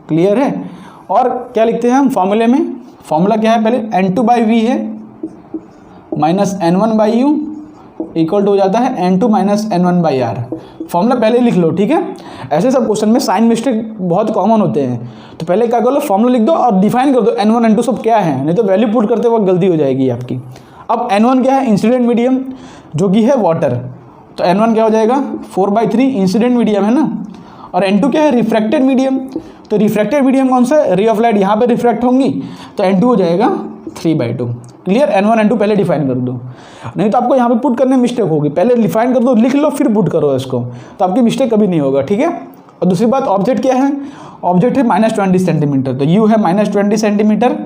क्लियर है। और क्या लिखते हैं हम फॉर्मूले में, फॉर्मूला क्या है, पहले N2/V है माइनस N1/U इक्वल टू हो जाता है N2 माइनस N1/R। फॉर्मूला पहले लिख लो, ठीक है। ऐसे सब क्वेश्चन में साइन मिस्टेक बहुत कॉमन होते हैं, तो पहले क्या कर लो, फॉर्मूला लिख दो और डिफाइन कर दो N1 N2 सब क्या है, नहीं तो वैल्यू पुट करते वक्त गलती हो जाएगी आपकी। अब N1 क्या है, इंसिडेंट मीडियम जो कि है वाटर, तो N1 क्या हो जाएगा 4/3 इंसिडेंट मीडियम है ना, और N2 क्या है, रिफ्रैक्टेड मीडियम, तो रिफ्रैक्टेड मीडियम कौन सा है, रे ऑफ लाइट यहाँ पे रिफ्रैक्ट होंगी, तो N2 हो जाएगा 3/2, क्लियर। N1 N2 पहले डिफाइन कर दो, नहीं तो आपको यहाँ पे पुट करने में मिस्टेक होगी, पहले डिफाइन कर दो, लिख लो फिर पुट करो इसको, तो आपकी मिस्टेक कभी नहीं होगा, ठीक है। और दूसरी बात ऑब्जेक्ट क्या है, ऑब्जेक्ट है -20 सेंटीमीटर, तो यू है -20 सेंटीमीटर,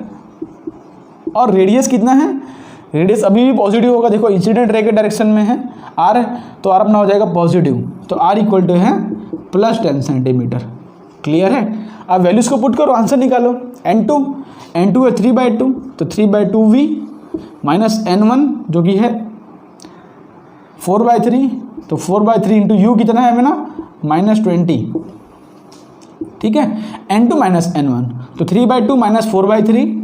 और रेडियस कितना है, रेडियस अभी भी पॉजिटिव होगा, देखो इंसिडेंट रे के डायरेक्शन में है आर, तो आर अपना हो जाएगा पॉजिटिव, तो आर इक्वल टू है +10 सेंटीमीटर, क्लियर है। अब वैल्यूज़ को पुट करो, आंसर निकालो। N2 है 3/2, तो 3/2V माइनस N1 जो कि है 4/3, तो 4/3 इंटू यू कितना है ना -20, ठीक है। N2 माइनस N1, तो 3/2 माइनस 4/3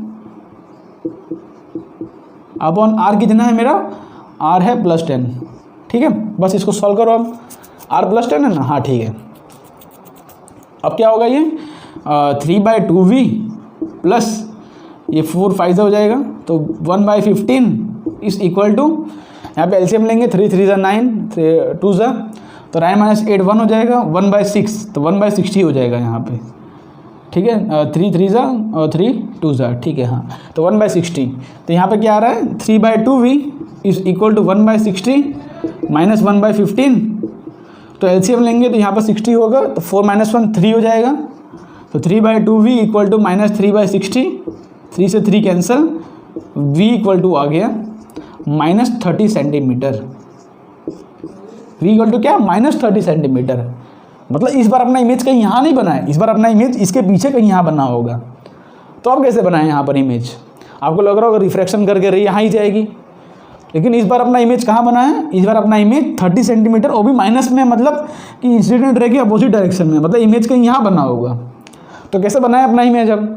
अपॉन आर कितना है मेरा, आर है +10, ठीक है। बस इसको सॉल्व करो अब, आर +10 है ना, हाँ ठीक है। अब क्या होगा ये 3/2V प्लस ये 4 5 हो जाएगा, तो 1/15 इज इक्वल टू, यहाँ पे एलसीएम लेंगे, 3 3 ज़ा 9, 2 ज़ा, तो 9 - 8 1 हो जाएगा, 1/6, तो 1/60 हो जाएगा यहाँ पे, ठीक है। 3 3 ज़ा और 3 2 ज़ा, ठीक है, हाँ, तो 1/60, तो यहाँ पे क्या आ रहा है 3/2V is equal to 1/60 minus 1/15, तो एलसीएम लेंगे तो यहाँ पर 60 होगा, तो 4 - 1 3 हो जाएगा, तो 3/2V इक्वल टू -3/60, 3 से 3 कैंसिल, V इक्वल टू आ गया -30 सेंटीमीटर, V इक्वल टू क्या -30 सेंटीमीटर। मतलब इस बार अपना इमेज कहीं यहाँ नहीं बना है, इस बार अपना इमेज इसके पीछे कहीं यहाँ बना होगा। तो आप कैसे बनाएं यहाँ पर इमेज, आपको लग रहा होगा रिफ्रैक्शन करके रही यहाँ ही जाएगी, लेकिन इस बार अपना इमेज कहाँ बना है, इस बार अपना इमेज 30 सेंटीमीटर, वो भी माइनस में, मतलब कि इंसिडेंट रे के अपोजिट डायरेक्शन में, मतलब इमेज कहीं यहाँ बना होगा। तो कैसे बनाया अपना इमेज अब,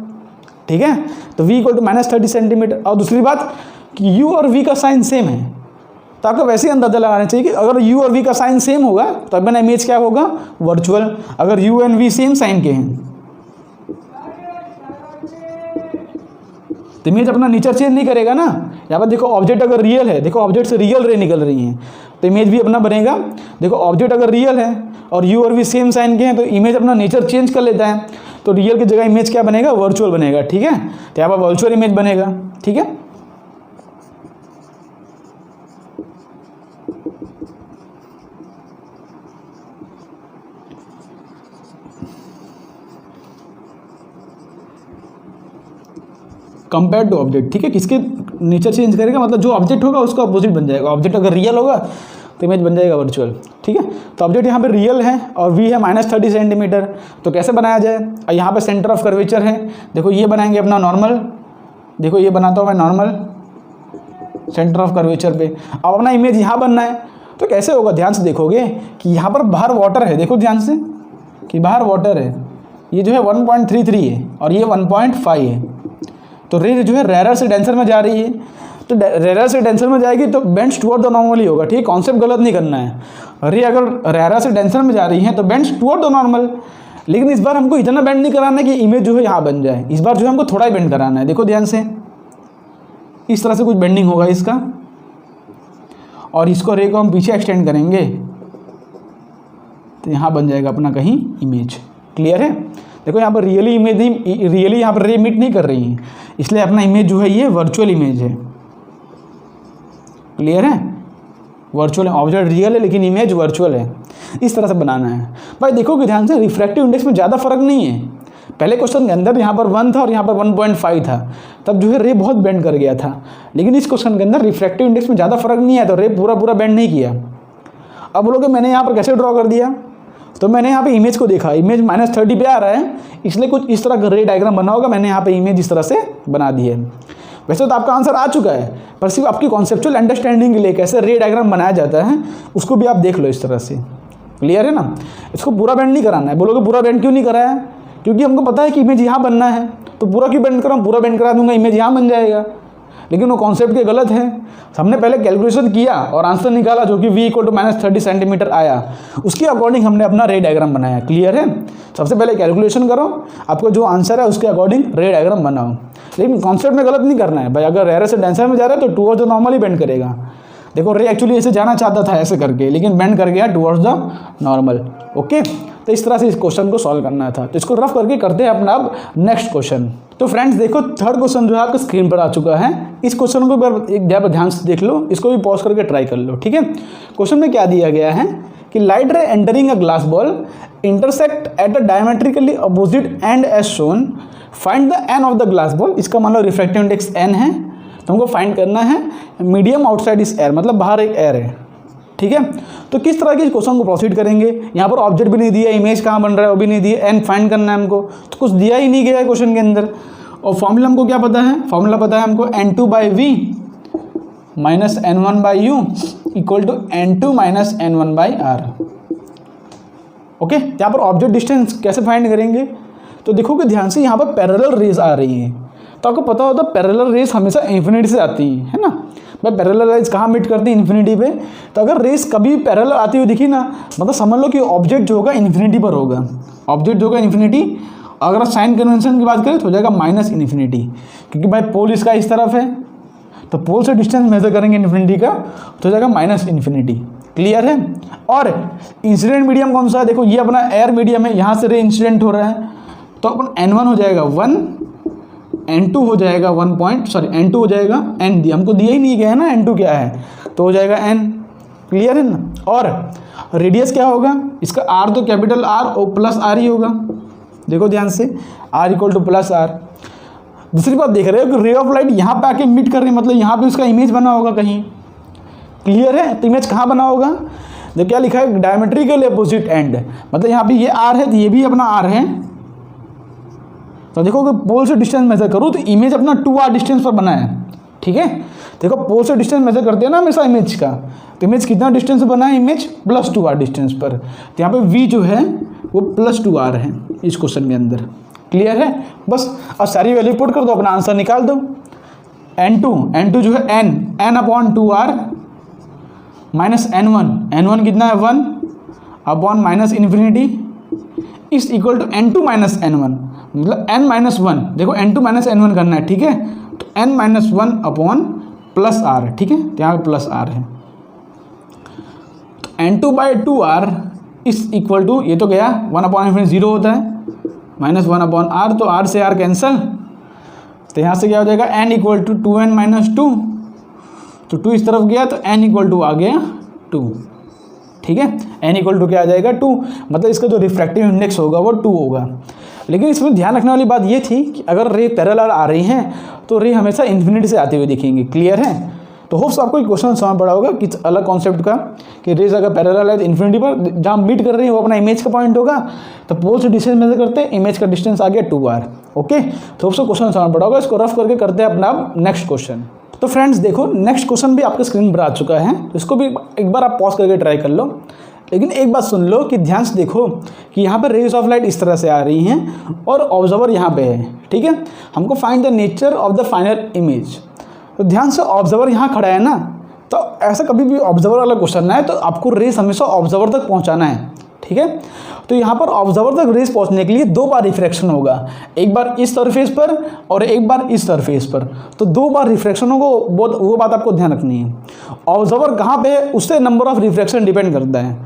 ठीक है। तो V इक्वल टू -30 सेंटीमीटर। और दूसरी बात कि U और V का साइन सेम है, तो आपको वैसे ही अंदाजा लगाना चाहिए कि अगर U और V का साइन सेम होगा तो अपना इमेज क्या होगा, वर्चुअल। अगर U and V same sign के हैं तो इमेज अपना नेचर चेंज नहीं करेगा ना। यहाँ पर देखो ऑब्जेक्ट अगर रियल है, देखो ऑब्जेक्ट से रियल रे निकल रही हैं, तो इमेज भी अपना बनेगा। देखो ऑब्जेक्ट अगर रियल है और U और V सेम साइन के हैं तो इमेज अपना नेचर चेंज कर लेता है, तो रियल की जगह इमेज क्या बनेगा, वर्चुअल बनेगा, ठीक है। तो यहाँ पर वर्चुअल इमेज बनेगा, ठीक है। कंपेयर टू ऑब्जेक्ट, ठीक है, किसके नेचर चेंज करेगा, मतलब जो ऑब्जेक्ट होगा उसका अपोजिट बन जाएगा। ऑब्जेक्ट अगर रियल होगा तो इमेज बन जाएगा वर्चुअल, ठीक है। तो ऑब्जेक्ट यहाँ पे रियल है और v है -30 सेंटीमीटर, तो कैसे बनाया जाए। यहाँ पे सेंटर ऑफ कर्वेचर है, देखो ये बनाएंगे अपना नॉर्मल, देखो ये बनाता हूँ मैं नॉर्मल सेंटर ऑफ कर्वेचर पे। अब अपना इमेज यहाँ बनना है, तो कैसे होगा, ध्यान से देखोगे कि यहाँ पर बाहर वाटर है, देखो ध्यान से कि बाहर वाटर है, ये जो है 1.33 है और ये 1.5 है। तो रे जो है रेयर से डेंसर में जा रही है, तो रेयर से डेंसर में जाएगी तो बेंड्स टुवर्ड द नॉर्मल ही होगा, ठीक है। कॉन्सेप्ट गलत नहीं करना है। रे अगर रेयर से डेंसर में जा रही है तो बेंड्स टुवर्ड द नॉर्मल, लेकिन इस बार हमको इतना बेंड नहीं कराना है कि इमेज जो है यहाँ बन जाए। इस बार जो है हमको थोड़ा ही बेंड कराना है, देखो ध्यान से, इस तरह से कुछ बेंडिंग होगा इसका, और इसको रे को हम पीछे एक्सटेंड करेंगे तो यहाँ बन जाएगा अपना कहीं इमेज। क्लियर है। देखो यहाँ पर रियली यहाँ पर रे मीट नहीं कर रही है, इसलिए अपना इमेज जो है ये वर्चुअल इमेज है। क्लियर है, वर्चुअल है, ऑब्जेक्ट रियल है लेकिन इमेज वर्चुअल है। इस तरह से बनाना है भाई। देखो कि ध्यान से रिफ्रैक्टिव इंडेक्स में ज़्यादा फर्क नहीं है। पहले क्वेश्चन के अंदर यहाँ पर 1 था और यहाँ पर 1.5 था, तब जो है रे बहुत बेंड कर गया था, लेकिन इस क्वेश्चन के अंदर रिफ्रैक्टिव इंडेक्स में ज़्यादा फर्क नहीं है, तो रे पूरा बेंड नहीं किया। अब बोलोगे मैंने यहाँ पर कैसे ड्रॉ कर दिया, तो मैंने यहाँ पे इमेज को देखा, इमेज -30 पे आ रहा है, इसलिए कुछ इस तरह का रे डायग्राम बना होगा, मैंने यहाँ पे इमेज इस तरह से बना दी है। वैसे तो आपका आंसर आ चुका है, पर सिर्फ आपकी कॉन्सेप्चुअल अंडरस्टैंडिंग के लिए कैसे रे डायग्राम बनाया जाता है उसको भी आप देख लो इस तरह से। क्लियर है ना। इसको पूरा बेंड नहीं कराना है। बोलोगे पूरा बेंड क्यों नहीं कराया, क्योंकि हमको पता है कि इमेज यहाँ बनना है, तो पूरा क्यों बेंड कराऊँ, पूरा बेंड करा दूंगा इमेज यहाँ बन जाएगा, लेकिन वो कॉन्सेप्ट के गलत है। हमने पहले कैलकुलेशन किया और आंसर निकाला जो कि v = -30 सेंटीमीटर आया, उसके अकॉर्डिंग हमने अपना रे डायग्राम बनाया। क्लियर है। सबसे पहले कैलकुलेशन करो, आपको जो आंसर है उसके अकॉर्डिंग रे डायग्राम बनाओ, लेकिन कॉन्सेप्ट में गलत नहीं करना है भाई। अगर रेयर से डेंसर में जा रहा है तो towards the normal he bend करेगा। देखो रे एक्चुअली ऐसे जाना चाहता था ऐसे करके, लेकिन बेंड कर गया टुवर्ड्स द नॉर्मल। ओके, तो इस तरह से इस क्वेश्चन को सॉल्व करना था। तो इसको रफ करके करते हैं अपना अब नेक्स्ट क्वेश्चन। तो फ्रेंड्स देखो, थर्ड क्वेश्चन जो है आपको स्क्रीन पर आ चुका है। इस क्वेश्चन को एक जगह ध्यान से देख लो, इसको भी पॉज करके ट्राई कर लो, ठीक है। क्वेश्चन में क्या दिया गया है कि light ray entering a glass ball intersect at a diametrically opposite end as shown, find the n of the glass ball. इसका मान लो रिफ्रैक्टिव इंडेक्स n है, तो हमको फाइंड करना है मीडियम आउटसाइड इस एयर, मतलब बाहर एक एयर है, ठीक है। तो किस तरह के इस क्वेश्चन को प्रोसीड करेंगे। यहाँ पर ऑब्जेक्ट भी नहीं दिया, इमेज कहाँ बन रहा है वो भी नहीं दिया, एन फाइंड करना है हमको, तो कुछ दिया ही नहीं गया है क्वेश्चन के अंदर। और फॉर्मूला हमको क्या पता है, फॉर्मूला पता है हमको n2/v - n1/u = n2 - n1/r। Okay, यहाँ पर ऑब्जेक्ट डिस्टेंस कैसे फाइंड करेंगे, तो देखोगे ध्यान से यहाँ पर पैरेलल रेज आ रही है, तो आपको पता होता है पैरेलल रेज हमेशा इन्फिनिटी से आती है ना भाई। पैरेलल रेज कहाँ मीट करती है, इन्फिनिटी पे। तो अगर रेज कभी पैरेलल आती हुई दिखी ना, मतलब समझ लो कि ऑब्जेक्ट जो होगा इन्फिनिटी पर होगा, ऑब्जेक्ट जो होगा इन्फिनिटी। अगर साइन कन्वेंशन की बात करें तो हो जाएगा -इन्फिनिटी, क्योंकि भाई पोल इसका इस तरफ है, तो पोल से डिस्टेंस मेजर करेंगे इन्फिनिटी का, तो हो जाएगा -इन्फिनिटी। क्लियर है। और इंसिडेंट मीडियम कौन सा है, देखो ये अपना एयर मीडियम है, यहाँ से रे इंसिडेंट हो रहा है, तो अपन n1 हो जाएगा 1, n2 हो जाएगा n2 हो जाएगा n, हमको दिया ही नहीं गया है ना n2 क्या है, तो हो जाएगा n। क्लियर है ना। और रेडियस क्या होगा इसका, r तो कैपिटल R और प्लस R ही होगा, देखो ध्यान से, r = +r। दूसरी बात देख रहे हो कि रे ऑफ लाइट यहाँ पे आके मीट कर रही है, मतलब यहाँ पे उसका इमेज बना होगा कहीं। क्लियर है। तो इमेज कहाँ बना होगा, देखो क्या लिखा है, डायमेट्रिकली अपोजिट एंड, मतलब यहाँ पे ये r है तो ये भी अपना r है। तो देखो कि पोल से डिस्टेंस मेजर करूँ तो इमेज अपना 2r डिस्टेंस पर बना है, ठीक है। देखो पोल से डिस्टेंस मेजर करते हैं ना हमेशा इमेज का, तो इमेज कितना डिस्टेंस पर बना है, इमेज +2r डिस्टेंस पर। तो यहाँ पे v जो है वो +2r है इस क्वेश्चन के अंदर। क्लियर है। बस अब सारी वैल्यू पुट कर दो, अपना आंसर निकाल दो। n2 जो है n/2r - n1 कितना है 1/- इन्फिनिटी इस इक्वल टू n2 - n1, मतलब n-1। देखो n2 - n1 करना है, ठीक है, तो n-1/+r, ठीक है, तो यहाँ पे +r है। तो n2/2r इस इक्वल टू, ये तो गया 1/∞ 0 होता है, -1/r, तो r से r कैंसल, तो यहाँ से क्या हो जाएगा n = 2n - 2, तो 2 इस तरफ गया तो n = आ गया 2, ठीक है। n = क्या आ जाएगा 2, मतलब इसका जो रिफ्रैक्टिव इंडेक्स होगा वो 2 होगा। लेकिन इसमें ध्यान रखने वाली बात ये थी कि अगर रे पैरेलल आ रही हैं तो रे हमेशा इन्फिनिटी से आते हुए दिखेंगे। क्लियर है? तो होप्स आपको एक क्वेश्चन समझ पड़ा होगा कि अलग कॉन्सेप्ट का, कि रेज अगर पैरेलल है तो इन्फिनिटी पर जहाँ मीट कर रही है वो अपना इमेज का पॉइंट होगा, तो पोल से डिस्टेंस मेजर करते हैं, इमेज का डिस्टेंस आ गया 2r। ओके, तो होप्स क्वेश्चन समझ पड़ा होगा। इसको रफ करके करते हैं अपना नेक्स्ट क्वेश्चन। तो फ्रेंड्स देखो, नेक्स्ट क्वेश्चन भी आपके स्क्रीन पर आ चुका है, तो इसको भी एक बार आप पॉज करके ट्राई कर लो। लेकिन एक बात सुन लो कि ध्यान से देखो कि यहाँ पर रेज ऑफ लाइट इस तरह से आ रही हैं और ऑब्जर्वर यहाँ पे है। ठीक है, हमको find the nature of the final image. तो ध्यान से, ऑब्जर्वर यहाँ खड़ा है ना, तो ऐसा कभी भी ऑब्जर्वर वाला क्वेश्चन है तो आपको रेस हमेशा ऑब्जर्वर तक पहुँचाना है। ठीक है, तो यहाँ पर ऑब्जर्वर तक रेस पहुँचने के लिए 2 बार रिफ्रैक्शन होगा, एक बार इस सरफेस पर और एक बार इस सरफेस पर। तो 2 बार रिफ्रैक्शन होगा, वो बात आपको ध्यान रखनी है। ऑब्जर्वर कहाँ पे है उससे नंबर ऑफ रिफ्रैक्शन डिपेंड करता है।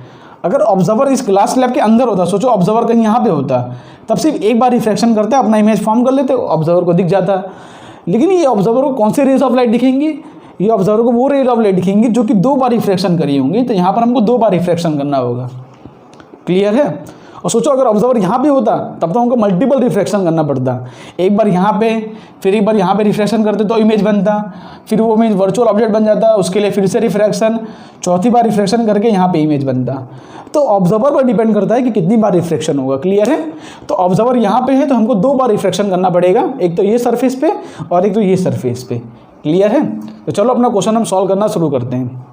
अगर ऑब्जर्वर इस ग्लास स्लैब के अंदर होता, सोचो ऑब्जर्वर कहीं यहाँ पे होता, तब सिर्फ एक बार रिफ्रैक्शन करते अपना इमेज फॉर्म कर लेते, ऑब्जर्वर को दिख जाता। लेकिन ये ऑब्जर्वर को कौन से रेज ऑफ लाइट दिखेंगी? ये ऑब्जर्वर को वो रेज ऑफ लाइट दिखेंगी जो कि 2 बार रिफ्रैक्शन करी होंगी। तो यहाँ पर हमको 2 बार रिफ्रैक्शन करना होगा। क्लियर है? और सोचो अगर ऑब्जर्वर यहाँ पे होता तब तो हमको मल्टीपल रिफ्रैक्शन करना पड़ता। एक बार यहाँ पे, फिर एक बार यहाँ पे रिफ्रैक्शन करते तो इमेज बनता, फिर वो इमेज वर्चुअल ऑब्जेक्ट बन जाता, उसके लिए फिर से रिफ्रैक्शन, चौथी बार रिफ्रैक्शन करके यहाँ पे इमेज बनता। तो ऑब्जर्वर पर डिपेंड करता है कि कितनी बार रिफ्रैक्शन होगा। क्लियर है? तो ऑब्जर्वर यहाँ पे है तो हमको 2 बार रिफ्रैक्शन करना पड़ेगा, एक तो ये सरफेस पे और एक तो ये सरफेस पे। क्लियर है? तो चलो अपना क्वेश्चन हम सॉल्व करना शुरू करते हैं।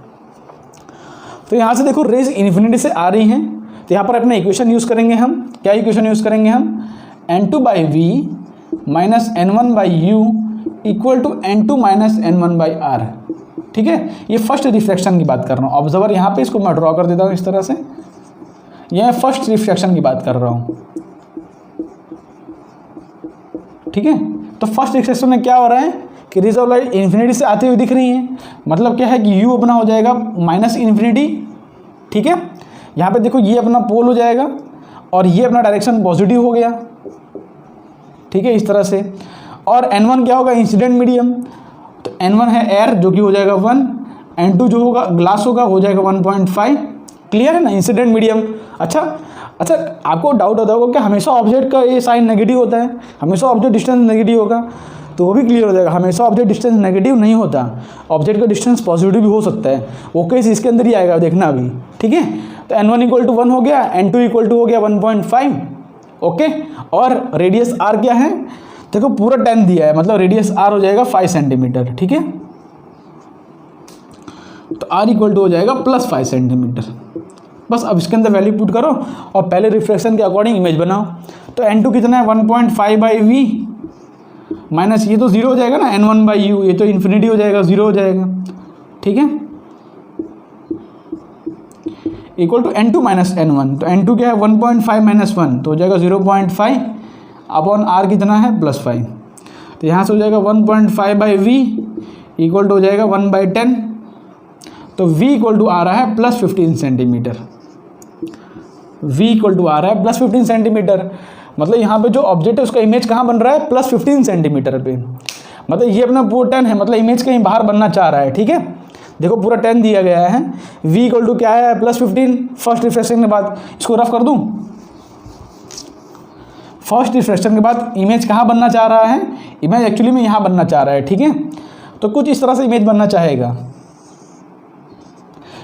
तो यहाँ से देखो रेज इन्फिनिटी से आ रही हैं, तो यहाँ पर अपना इक्वेशन यूज़ करेंगे हम। क्या इक्वेशन यूज़ करेंगे हम? n2/v minus n1/u equal to n2 minus n1/r। ठीक है, ये फर्स्ट रिफ्रैक्शन की बात कर रहा हूँ। ऑब्जर्वर यहाँ पे, इसको मैं ड्रॉ कर देता हूँ इस तरह से। यह फर्स्ट रिफ्रैक्शन की बात कर रहा हूँ। ठीक है, तो फर्स्ट रिफ्रैक्शन में क्या हो रहा है कि रेज ऑफ लाइट इन्फिनिटी से आते हुए दिख रही हैं। मतलब क्या है कि u अपना हो जाएगा माइनस इन्फिनिटी। ठीक है, यहाँ पे देखो ये अपना पोल हो जाएगा और ये अपना डायरेक्शन पॉजिटिव हो गया। ठीक है, इस तरह से। और n1 क्या होगा? Incident medium. तो n1 है एयर जो कि हो जाएगा 1, n2 जो होगा ग्लास होगा हो जाएगा 1.5। क्लियर है ना? Incident medium. अच्छा, आपको डाउट होता होगा कि हमेशा ऑब्जेक्ट का ये साइन नेगेटिव होता है, हमेशा ऑब्जेक्ट डिस्टेंस नेगेटिव होगा, तो वो भी क्लियर हो जाएगा। हमेशा ऑब्जेक्ट डिस्टेंस नेगेटिव नहीं होता, ऑब्जेक्ट का डिस्टेंस पॉजिटिव भी हो सकता है। वो केस इसके अंदर ही आएगा, देखना अभी। ठीक है, तो n1 इक्वल टू 1 हो गया, n2 इक्वल टू हो गया 1.5। ओके, और रेडियस r क्या है? देखो पूरा 10 दिया है, मतलब रेडियस r हो जाएगा 5 सेंटीमीटर। ठीक है, तो r इक्वल टू हो जाएगा +5 सेंटीमीटर। बस अब इसके अंदर वैल्यू पुट करो और पहले रिफ्रैक्शन के अकॉर्डिंग इमेज बनाओ। तो n2 कितना है? 1.5/v माइनस ये तो 0 हो जाएगा ना, n1/u, ये तो इन्फिनिटी हो जाएगा, 0 हो जाएगा। ठीक है, equal to n2 minus n1। तो n2 क्या है? 1.5 माइनस 1 तो हो जाएगा 0.5 अपॉन r कितना है? +5। तो यहाँ से हो जाएगा 1.5/v इक्वल टू हो जाएगा 1/10। तो v इक्वल टू आ रहा है +15 सेंटीमीटर। v इक्वल टू आ रहा है +15 सेंटीमीटर। मतलब यहाँ पे जो ऑब्जेक्ट है उसका इमेज कहाँ बन रहा है? +15 सेंटीमीटर पे। मतलब ये अपना पूरा 10 है, मतलब इमेज कहीं बाहर बनना चाह रहा है। ठीक है, देखो पूरा 10 दिया गया है। v इक्वल टू क्या है? +15 फर्स्ट रिफ्रैक्शन के बाद। इसको रफ कर दूँ, फर्स्ट रिफ्रैक्शन के बाद इमेज कहाँ बनना चाह रहा है? इमेज एक्चुअली में यहाँ बनना चाह रहा है। ठीक है, तो कुछ इस तरह से इमेज बनना चाहेगा,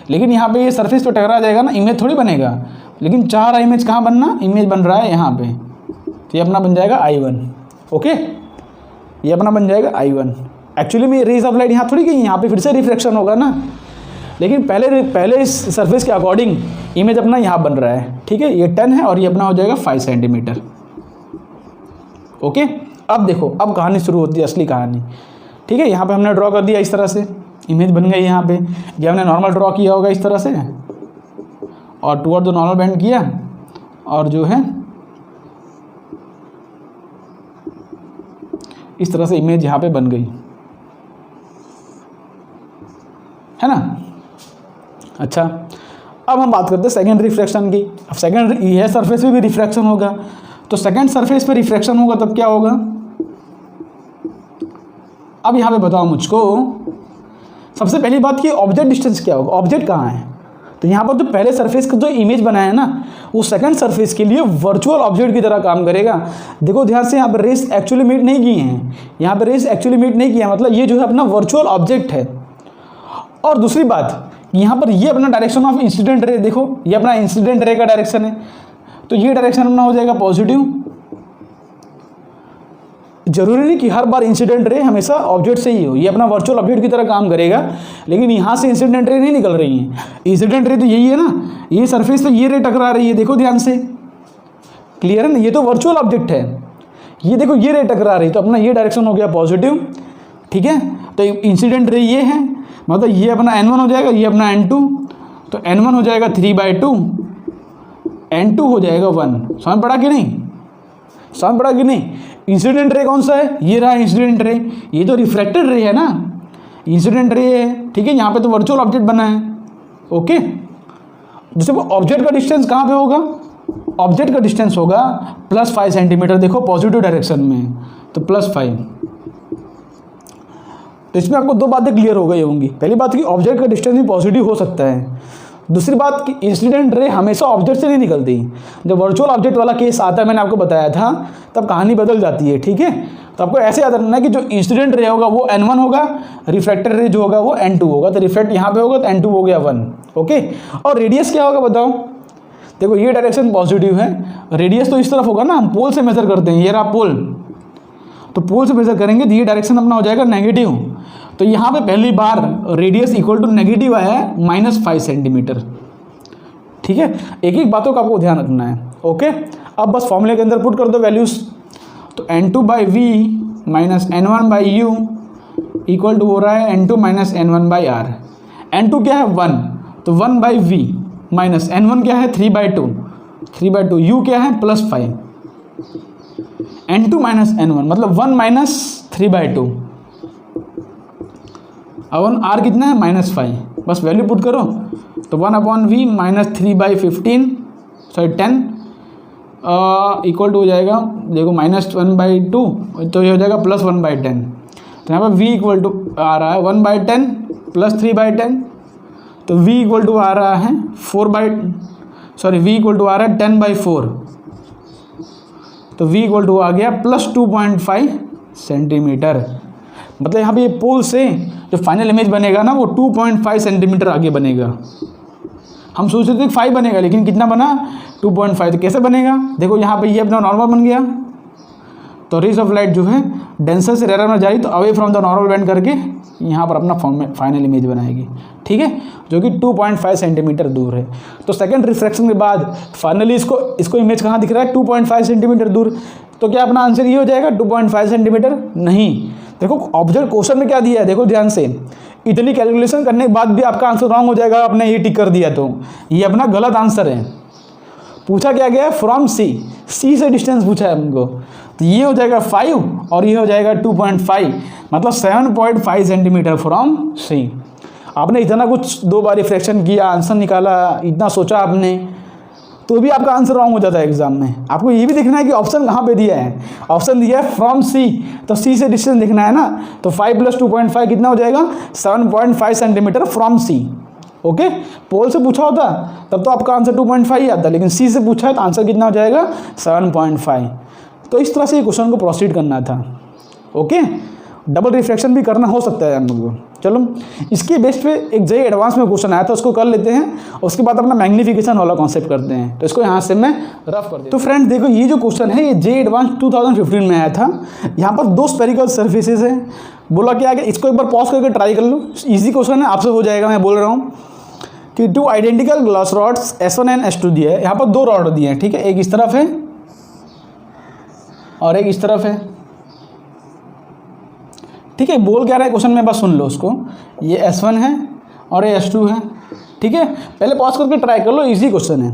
लेकिन यहाँ पे ये सरफेस पे टकरा जाएगा ना, इमेज थोड़ी बनेगा। लेकिन चाह रहा इमेज कहाँ बनना? इमेज बन रहा है यहाँ पे, तो ये अपना बन जाएगा I1। ओके, ये अपना बन जाएगा I1। एक्चुअली में रेज ऑफ लाइट यहाँ थोड़ी गई, यहाँ पे फिर से रिफ्रैक्शन होगा ना, लेकिन पहले इस सरफेस के अकॉर्डिंग इमेज अपना यहाँ बन रहा है। ठीक है, ये 10 है और ये अपना हो जाएगा 5 सेंटीमीटर। ओके, अब देखो, अब कहानी शुरू होती है, असली कहानी। ठीक है, यहाँ पे हमने ड्रॉ कर दिया इस तरह से, इमेज बन गई यहाँ पे। ये हमने नॉर्मल ड्रॉ किया होगा इस तरह से और टुवर्ड द नॉर्मल बेंड किया, और जो है इस तरह से इमेज यहाँ पे बन गई, है ना। अच्छा, अब हम बात करते हैं सेकेंड रिफ्रैक्शन की। अब सेकेंड, यह सरफेस पे भी रिफ्रैक्शन होगा, तो सेकेंड सरफेस पे रिफ्रैक्शन होगा तब क्या होगा? अब यहाँ पे बताओ मुझको, सबसे पहली बात कि ऑब्जेक्ट डिस्टेंस क्या होगा? ऑब्जेक्ट कहाँ है? तो यहाँ पर जो पहले सरफेस का जो इमेज बनाया है ना, वो सेकंड सरफेस के लिए वर्चुअल ऑब्जेक्ट की तरह काम करेगा। देखो ध्यान से, यहाँ पर रेस एक्चुअली मीट नहीं किए हैं, यहाँ पर रेस एक्चुअली मीट नहीं किया, मतलब ये जो है अपना वर्चुअल ऑब्जेक्ट है। और दूसरी बात, यहाँ पर ये अपना डायरेक्शन ऑफ इंसिडेंट रे, देखो ये अपना इंसिडेंट रे का डायरेक्शन है, तो ये डायरेक्शन अपना हो जाएगा पॉजिटिव। जरूरी नहीं कि हर बार इंसिडेंट रे हमेशा ऑब्जेक्ट से ही हो, ये अपना वर्चुअल ऑब्जेक्ट की तरह काम करेगा, लेकिन यहाँ से इंसिडेंट रे नहीं निकल रही है। इंसिडेंट रे तो यही है ना, ये सरफेस पे ये रे टकरा रही है, देखो ध्यान से, क्लियर है ना, ये तो वर्चुअल ऑब्जेक्ट है, ये देखो ये रे टकरा रही है, तो अपना ये डायरेक्शन हो गया पॉजिटिव, ठीक है। तो इंसिडेंट रे ये है, मतलब ये अपना n1 हो जाएगा, ये अपना n2, तो n1 हो जाएगा 3/2, n2 हो जाएगा 1। समझ पड़ा कि नहीं, समझ पड़ा कि नहीं। इंसिडेंट रे कौन सा है, ये रहा इंसिडेंट रे, ये तो रिफ्लेक्टेड रे है ना, इंसिडेंट रे है, ठीक है। यहाँ पे तो वर्चुअल ऑब्जेक्ट बना है, ओके। जैसे वो ऑब्जेक्ट का डिस्टेंस कहाँ पे होगा, ऑब्जेक्ट का डिस्टेंस होगा +5 सेंटीमीटर, देखो पॉजिटिव डायरेक्शन में, तो +5। तो इसमें आपको दो बातें क्लियर हो गई होंगी। पहली बात कि ऑब्जेक्ट का डिस्टेंस भी पॉजिटिव हो सकता है, दूसरी बात कि इंसिडेंट रे हमेशा ऑब्जेक्ट से नहीं निकलती। जब वर्चुअल ऑब्जेक्ट वाला केस आता है, मैंने आपको बताया था, तब कहानी बदल जाती है, ठीक है। तो आपको ऐसे याद रखना है कि जो इंसिडेंट रे होगा वो n1 होगा, रिफ्लेक्टेड रे जो होगा वो n2 होगा, तो रिफ्लेक्ट यहाँ पे होगा तो n2 हो गया 1, ओके। और रेडियस क्या होगा बताओ, देखो ये डायरेक्शन पॉजिटिव है, रेडियस तो इस तरफ होगा ना, हम पोल से मेजर करते हैं, ये रहा पोल, तो पोल से मेजर करेंगे तो ये डायरेक्शन अपना हो जाएगा नेगेटिव। तो यहाँ पे पहली बार रेडियस इक्वल टू नेगेटिव आया है -5 सेंटीमीटर, ठीक है। एक एक बातों का आपको ध्यान रखना है, ओके। अब बस फॉर्मूले के अंदर पुट कर दो वैल्यूज, तो n2/v - n1/u इक्वल टू हो रहा है n2 - n1/r। n2 क्या है 1, तो 1/v माइनस n1 क्या है 3/2, 3/2, u क्या है +5, n2 - n1 मतलब 1 - 3/2, अब r कितना है -5, बस वैल्यू पुट करो, तो 1/v - 3/15 10 इक्वल टू हो जाएगा, देखो -1/2, तो ये हो जाएगा +1/10। तो यहाँ पर v इक्वल टू आ रहा है 1/10 + 3/10, तो v इक्वल टू आ रहा है v इक्वल टू आ रहा है 10/4, तो v इक्वल टू आ गया +2.5 सेंटीमीटर। मतलब यहाँ पे ये पोल से जो फाइनल इमेज बनेगा ना, वो 2.5 सेंटीमीटर आगे बनेगा। हम सोच रहे थे 5 बनेगा, लेकिन कितना बना 2.5। तो कैसे बनेगा, देखो यहाँ पे ये अपना नॉर्मल बन गया, तो रेज ऑफ लाइट जो है डेंसर से रेयर में जाएगी, तो away from the normal bend करके यहाँ पर अपना फाइनल इमेज बनाएगी, ठीक है, जो कि 2.5 सेंटीमीटर दूर है। तो सेकंड रिफ्रैक्शन के बाद फाइनली इसको इमेज कहाँ दिख रहा है 2.5 सेंटीमीटर दूर। तो क्या अपना आंसर ये हो जाएगा 2.5 सेंटीमीटर, नहीं। देखो ऑब्जेक्ट क्वेश्चन में क्या दिया है, देखो ध्यान से, इतनी कैलकुलेशन करने के बाद भी आपका आंसर रॉन्ग हो जाएगा, आपने ये टिक कर दिया, तो ये अपना गलत आंसर है। पूछा क्या गया है फ्रॉम सी से डिस्टेंस पूछा है हमको, तो ये हो जाएगा 5 और ये हो जाएगा 2.5, मतलब 7.5 सेंटीमीटर फ्रॉम सी। आपने इतना कुछ 2 बार रिफ्रैक्शन किया, आंसर निकाला, इतना सोचा आपने, तो भी आपका आंसर रॉन्ग हो जाता है एग्जाम में। आपको ये भी देखना है कि ऑप्शन कहाँ पे दिया है, ऑप्शन दिया है फ्रॉम सी, तो सी से डिस्टेंस देखना है ना, तो 5 + 2.5 कितना हो जाएगा 7.5 सेंटीमीटर फ्रॉम सी, ओके। पोल से पूछा होता तब तो आपका आंसर 2.5 ही आता, लेकिन सी से पूछा है तो आंसर कितना हो जाएगा 7.5। तो इस तरह से ये क्वेश्चन को प्रोसीड करना था, ओके। डबल रिफ्रैक्शन भी करना हो सकता है हम लोग को। चलो इसके बेस पे एक जेईई एडवांस में क्वेश्चन आया था, उसको कर लेते हैं, उसके बाद अपना मैग्नीफिकेशन वाला कॉन्सेप्ट करते हैं। तो इसको यहाँ से मैं रफ कर देता हूँ। तो फ्रेंड देखो, ये जो क्वेश्चन है ये जेईई एडवांस 2015 में आया था। यहाँ पर 2 स्फेरिकल सर्फेसेज है, बोला क्या आगे, इसको एक बार पॉज करके ट्राई कर लो, इजी क्वेश्चन है, आपसे हो जाएगा। मैं बोल रहा हूँ कि 2 identical glass rods S1 and S2 दिए है। यहाँ पर 2 रॉड दिए हैं, ठीक है, एक इस तरफ है और एक इस तरफ है, ठीक है। बोल क्या रहा है क्वेश्चन में, बस सुन लो उसको। ये S1 है और ये S2 है, ठीक है। पहले पॉज करके ट्राई कर लो, इजी क्वेश्चन है।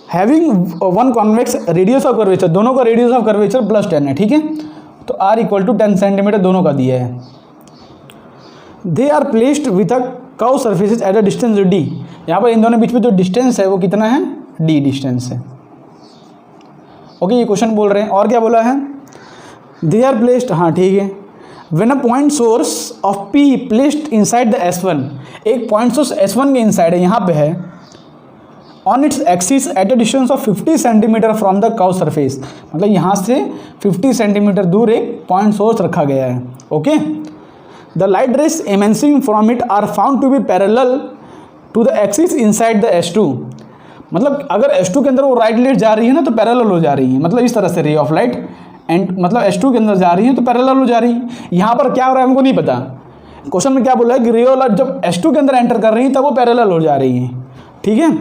Having 1 convex radius of curvature, दोनों का रेडियस ऑफ कर्वेचर +10 है, ठीक है। तो R = 10 सेंटीमीटर दोनों का दिया है। They are placed with a curve surfaces at a distance D। यहाँ पर इन दोनों बीच में जो डिस्टेंस है वो कितना है, D डिस्टेंस है, ओके। ये क्वेश्चन बोल रहे हैं। और क्या बोला है, दे आर प्लेस्ड, हाँ ठीक है, when a point source of P placed inside the S1, एक पॉइंट सोर्स S1 के इनसाइड है, यहाँ पे है, on its axis at a distance of 50 centimetre from the curve surface, मतलब यहाँ से 50 सेंटीमीटर दूर एक पॉइंट सोर्स रखा गया है। Okay, the light rays emanating from it are found to be parallel to the axis inside the S2, मतलब अगर S2 के अंदर वो राइट लाइट जा रही है ना तो पैरेलल हो जा रही है, मतलब इस तरह से रे ऑफ लाइट एंड मतलब S2 के अंदर जा रही है तो पैरेलल हो जा रही है। यहाँ पर क्या हो रहा है हमको नहीं पता, क्वेश्चन में क्या बोला है कि रे ऑफ लाइट जब S2 के अंदर एंटर कर रही है तब वो पैरेलल हो जा रही है। ठीक है,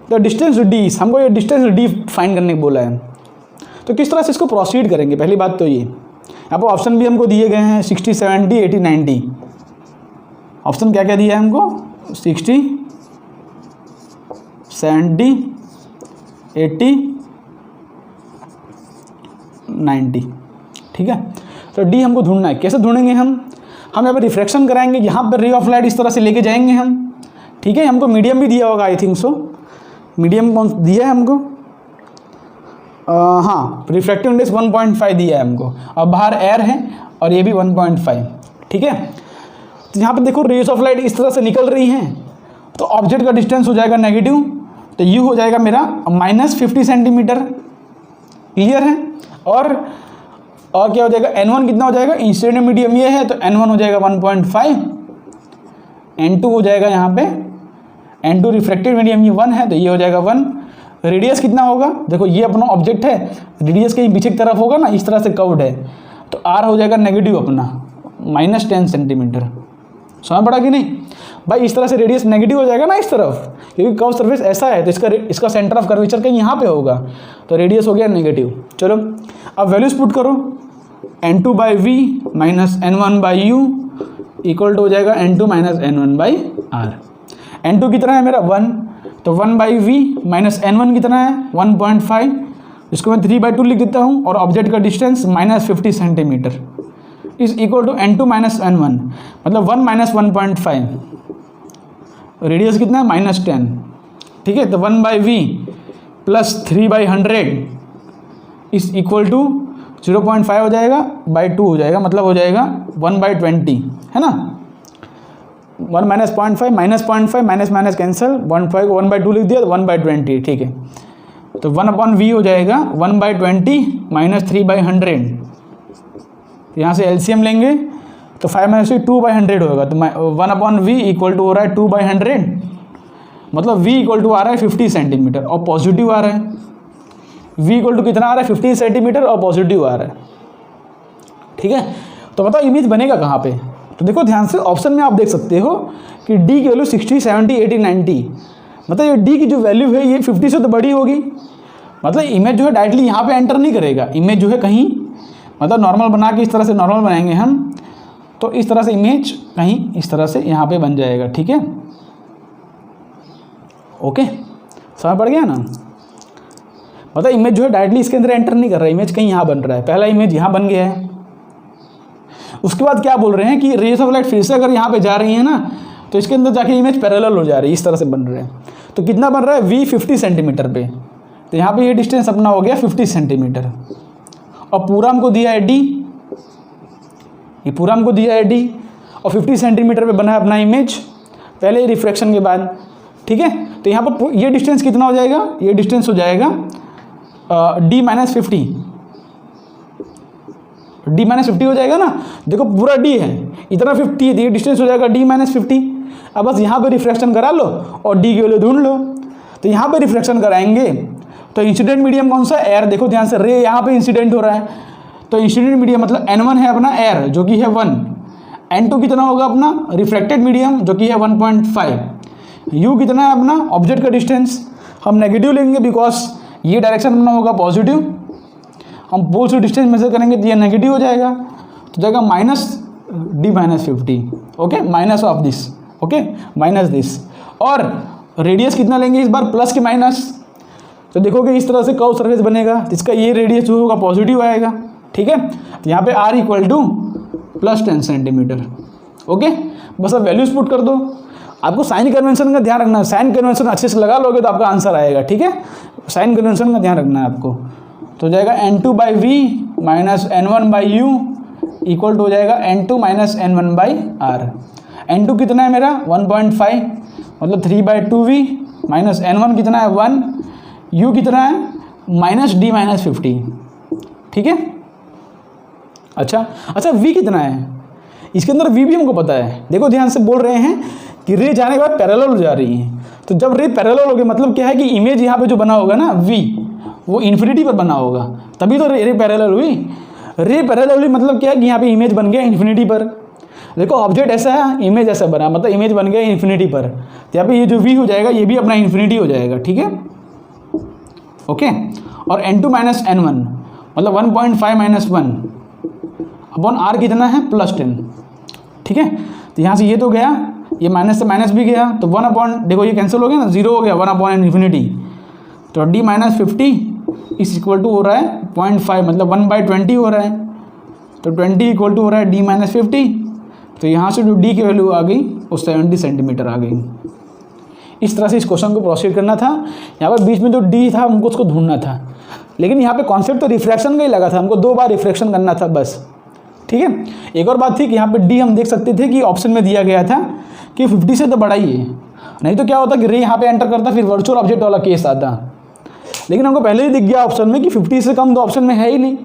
तो डिस्टेंस डी, हमको ये डिस्टेंस डी फाइंड करने को बोला है, तो किस तरह से इसको प्रोसीड करेंगे, पहली बात तो ये, यहाँ पर ऑप्शन भी हमको दिए गए हैं 60, 70, 80, 90। ऑप्शन क्या क्या दिया है हमको, 60, 70, 80, 90। ठीक है, तो डी हमको ढूंढना है। कैसे ढूंढेंगे हम यहाँ पर रिफ्रैक्शन कराएंगे, यहाँ पर रे ऑफ लाइट इस तरह से लेके जाएंगे हम। ठीक है, हमको मीडियम भी दिया होगा, आई थिंक सो, मीडियम कौन दिया है हमको, हाँ, रिफ्रैक्टिव इंडेक्स 1.5 दिया है हमको, और बाहर एयर है और ये भी 1.5। ठीक है, तो यहाँ पर देखो रेज ऑफ लाइट इस तरह से निकल रही हैं, तो ऑब्जेक्ट का डिस्टेंस हो जाएगा नेगेटिव, तो यू हो जाएगा मेरा -50 सेंटीमीटर। क्लियर है, और क्या हो जाएगा, N1 कितना हो जाएगा, इंसिडेंट मीडियम ये है तो N1 हो जाएगा 1.5, N2 हो जाएगा यहाँ पे, N2 रिफ्रैक्टेड मीडियम ये 1 है तो ये हो जाएगा 1। रेडियस कितना होगा, देखो ये अपना ऑब्जेक्ट है, रेडियस कहीं पीछे की तरफ होगा ना, इस तरह से कर्व्ड है, तो R हो जाएगा नेगेटिव अपना -10 सेंटीमीटर। समझ पड़ा कि नहीं भाई, इस तरह से रेडियस नेगेटिव हो जाएगा ना इस तरफ, क्योंकि कर्व सरफेस ऐसा है तो इसका सेंटर ऑफ कर्वेचर कहीं यहाँ पे होगा, तो रेडियस हो गया नेगेटिव। चलो अब वैल्यूज पुट करो, N2/V - N1/U इक्वल टू हो जाएगा N2 - N1/R। N2 कितना है मेरा 1, तो 1/V - N1 कितना है 1.5, इसको मैं 3/2 लिख देता हूँ, और ऑब्जेक्ट का distance -50 centimetre is equal to N2 - N1, मतलब 1 - 1.5, रेडियस कितना है -10। ठीक है, तो 1/V + 3/100 इज इक्वल टू 0.5 हो जाएगा, /2 हो जाएगा, मतलब हो जाएगा 1/20, है ना। 1 - 0.5 -0.5 माइनस कैंसिल, 1/2 लिख दिया तो 1/20। ठीक है, तो 1/V हो जाएगा 1/20 - 3/100, यहाँ से एलसीएम लेंगे तो 5 - 2/100 होगा, तो 1/V इक्वल टू हो रहा है 2/100, मतलब V इक्वल टू आ रहा है 50 सेंटीमीटर और पॉजिटिव आ रहा है। V इक्वल टू कितना आ रहा है 50 सेंटीमीटर और पॉजिटिव आ रहा है। ठीक है, तो बताओ इमेज बनेगा कहाँ पे, तो देखो ध्यान से ऑप्शन में आप देख सकते हो कि D की वैल्यू 60, 70, 80, 90, मतलब ये D की जो वैल्यू है ये 50 से तो बड़ी होगी, मतलब इमेज जो है डायरेक्टली यहाँ पे एंटर नहीं करेगा, इमेज जो है कहीं मतलब नॉर्मल बना के इस तरह से नॉर्मल बनाएंगे हम, तो इस तरह से इमेज कहीं इस तरह से यहाँ पे बन जाएगा। ठीक है, ओके, समझ पड़ गया ना, मतलब इमेज जो है डायरेक्टली इसके अंदर एंटर नहीं कर रहा है, इमेज कहीं यहाँ बन रहा है, पहला इमेज यहाँ बन गया है। उसके बाद क्या बोल रहे हैं कि रेज ऑफ लाइट फिर से अगर यहाँ पे जा रही है ना तो इसके अंदर जाके इमेज पैरेलल हो जा रही है, इस तरह से बन रहे हैं। तो कितना बन रहा है V 50 सेंटीमीटर पे, तो यहाँ पे ये डिस्टेंस अपना हो गया 50 सेंटीमीटर, और पूरा हमको दिया है D, ये पूरा हमको दिया है D, और 50 सेंटीमीटर पे बना है अपना इमेज पहले रिफ्रैक्शन के बाद। ठीक है, तो यहाँ पर ये डिस्टेंस कितना हो जाएगा, ये डिस्टेंस हो जाएगा D - 50, D - 50 हो जाएगा ना, देखो पूरा D है, इतना 50 है, ये डिस्टेंस हो जाएगा D - 50। अब बस यहाँ पे रिफ्रैक्शन करा लो और D की वैल्यू ढूंढ लो, तो यहाँ पे रिफ्रैक्शन कराएंगे तो इंसिडेंट मीडियम कौन सा, एयर, देखो ध्यान से रे यहाँ पे इंसिडेंट हो रहा है, तो इंसिडेंट मीडियम मतलब N1 है अपना एयर जो कि है 1, N2 कितना होगा अपना रिफ्रैक्टेड मीडियम जो कि है 1.5, U कितना है अपना ऑब्जेक्ट का डिस्टेंस, हम नेगेटिव लेंगे बिकॉज ये डायरेक्शन अपना होगा पॉजिटिव, हम पोल से डिस्टेंस मेजर करेंगे तो ये नेगेटिव हो जाएगा, तो जाएगा -D - 50, okay, minus of this, okay, minus this, और रेडियस कितना लेंगे इस बार प्लस के माइनस, तो देखोगे इस तरह से कर्व सरफेस बनेगा, तो इसका ये रेडियस जो होगा पॉजिटिव आएगा। ठीक है, तो यहाँ पे R equal to +10 centimetre. Okay, बस अब वैल्यूज पुट कर दो। आपको साइन कन्वेंशन का ध्यान रखना है, साइन कन्वेंशन अच्छे से लगा लोगे तो आपका आंसर आएगा। ठीक है, साइन कन्वेंशन का ध्यान रखना है आपको, तो जाएगा N2/V - N1/U इक्वल टू हो जाएगा n2 minus n1 by are. n2 कितना है मेरा 1.5 मतलब 3/2v माइनस n1 कितना है 1, u कितना है -d-50, ठीक है। अच्छा v कितना है, इसके अंदर v भी हमको पता है। देखो ध्यान से बोल रहे हैं कि रे जाने के बाद पैरेलल जा रही है, तो जब रे पैरेलल होगी मतलब क्या है कि इमेज यहाँ पे जो बना होगा ना v वो इन्फिनिटी पर बना होगा, तभी तो रे पैरेलल हुई। रे पैरेलल हुई मतलब क्या है कि यहाँ पे इमेज बन गया इन्फिनिटी पर। देखो ऑब्जेक्ट ऐसा है, इमेज ऐसा बना, मतलब इमेज बन गया इन्फिनिटी पर, तो यहाँ पे ये जो v हो जाएगा ये भी अपना इन्फिनिटी हो जाएगा, ठीक है, ओके। और n2 माइनस n1 मतलब 1.5 माइनस 1 अपॉन r कितना है +10, ठीक है। तो यहाँ से ये तो गया, ये माइनस से माइनस भी गया, तो 1 अपॉन, देखो ये कैंसिल हो गया ना, 0 हो गया, 1 अपॉन इन्फिनिटी, तो d-50 इस इक्वल टू हो रहा है 0.5 मतलब 1/20 हो रहा है, तो 20 इक्वल टू हो रहा है d-50, तो यहाँ से जो d की वैल्यू आ गई वो 70 सेंटीमीटर आ गई। इस तरह से इस क्वेश्चन को प्रोसीड करना था। यहाँ पर बीच में जो d था हमको उसको ढूंढना था, लेकिन यहाँ पे कॉन्सेप्ट तो रिफ्रैक्शन का ही लगा था, हमको 2 बार रिफ्रैक्शन करना था बस, ठीक है। एक और बात थी कि यहाँ पे d हम देख सकते थे कि ऑप्शन में दिया गया था कि 50 से तो बड़ा ही है, नहीं तो क्या होता कि रे यहाँ पे एंटर करता फिर वर्चुअल ऑब्जेक्ट वाला केस आता, लेकिन हमको पहले ही दिख गया ऑप्शन में कि 50 से कम तो ऑप्शन में है ही नहीं,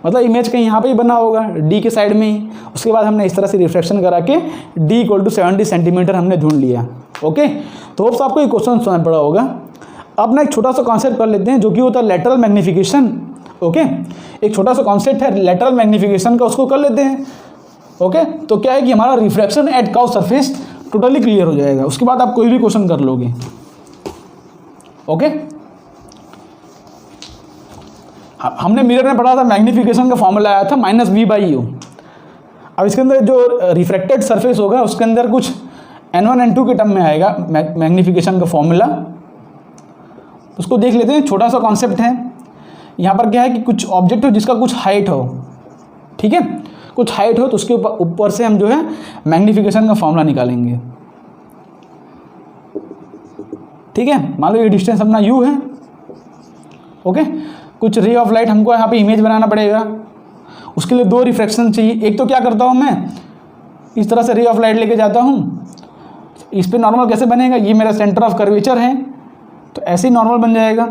मतलब इमेज कहीं यहाँ पे ही बना होगा d के साइड में ही। उसके बाद हमने इस तरह से रिफ्रैक्शन करा के d इक्वल टू 70 सेंटीमीटर हमने ढूंढ लिया, ओके। तो होप्स आपको ये क्वेश्चन समझ पड़ा होगा। अब ना एक छोटा सा कॉन्सेप्ट कर लेते हैं जो कि होता है लेटरल मैग्नीफिकेशन, ओके। एक छोटा सा कॉन्सेप्ट है लेटरल मैग्नीफिकेशन का, उसको कर लेते हैं, ओके। तो क्या है कि हमारा refraction at curve surface totally clear हो जाएगा, उसके बाद आप कोई भी क्वेश्चन कर लोगे, ओके। हमने मिरर में पढ़ा था मैग्नीफिकेशन का फॉर्मूला आया था -v/u। अब इसके अंदर जो रिफ्रैक्टेड सरफेस होगा उसके अंदर कुछ n1 n2 के टर्म में आएगा मैग्नीफिकेशन का फॉर्मूला, उसको देख लेते हैं। छोटा सा कॉन्सेप्ट है, यहाँ पर क्या है कि कुछ ऑब्जेक्ट हो जिसका कुछ हाइट हो, ठीक है, कुछ हाइट हो, तो उसके ऊपर से हम जो है मैग्नीफिकेशन का फॉर्मूला निकालेंगे, ठीक है। मान लो ये डिस्टेंस अपना u है, ओके। कुछ रे ऑफ लाइट हमको यहाँ पे इमेज बनाना पड़ेगा, उसके लिए 2 रिफ्रैक्शन चाहिए। एक तो क्या करता हूँ मैं, इस तरह से रे ऑफ लाइट लेके जाता हूँ, इस पे नॉर्मल कैसे बनेगा, ये मेरा सेंटर ऑफ कर्वेचर है, तो ऐसे ही नॉर्मल बन जाएगा,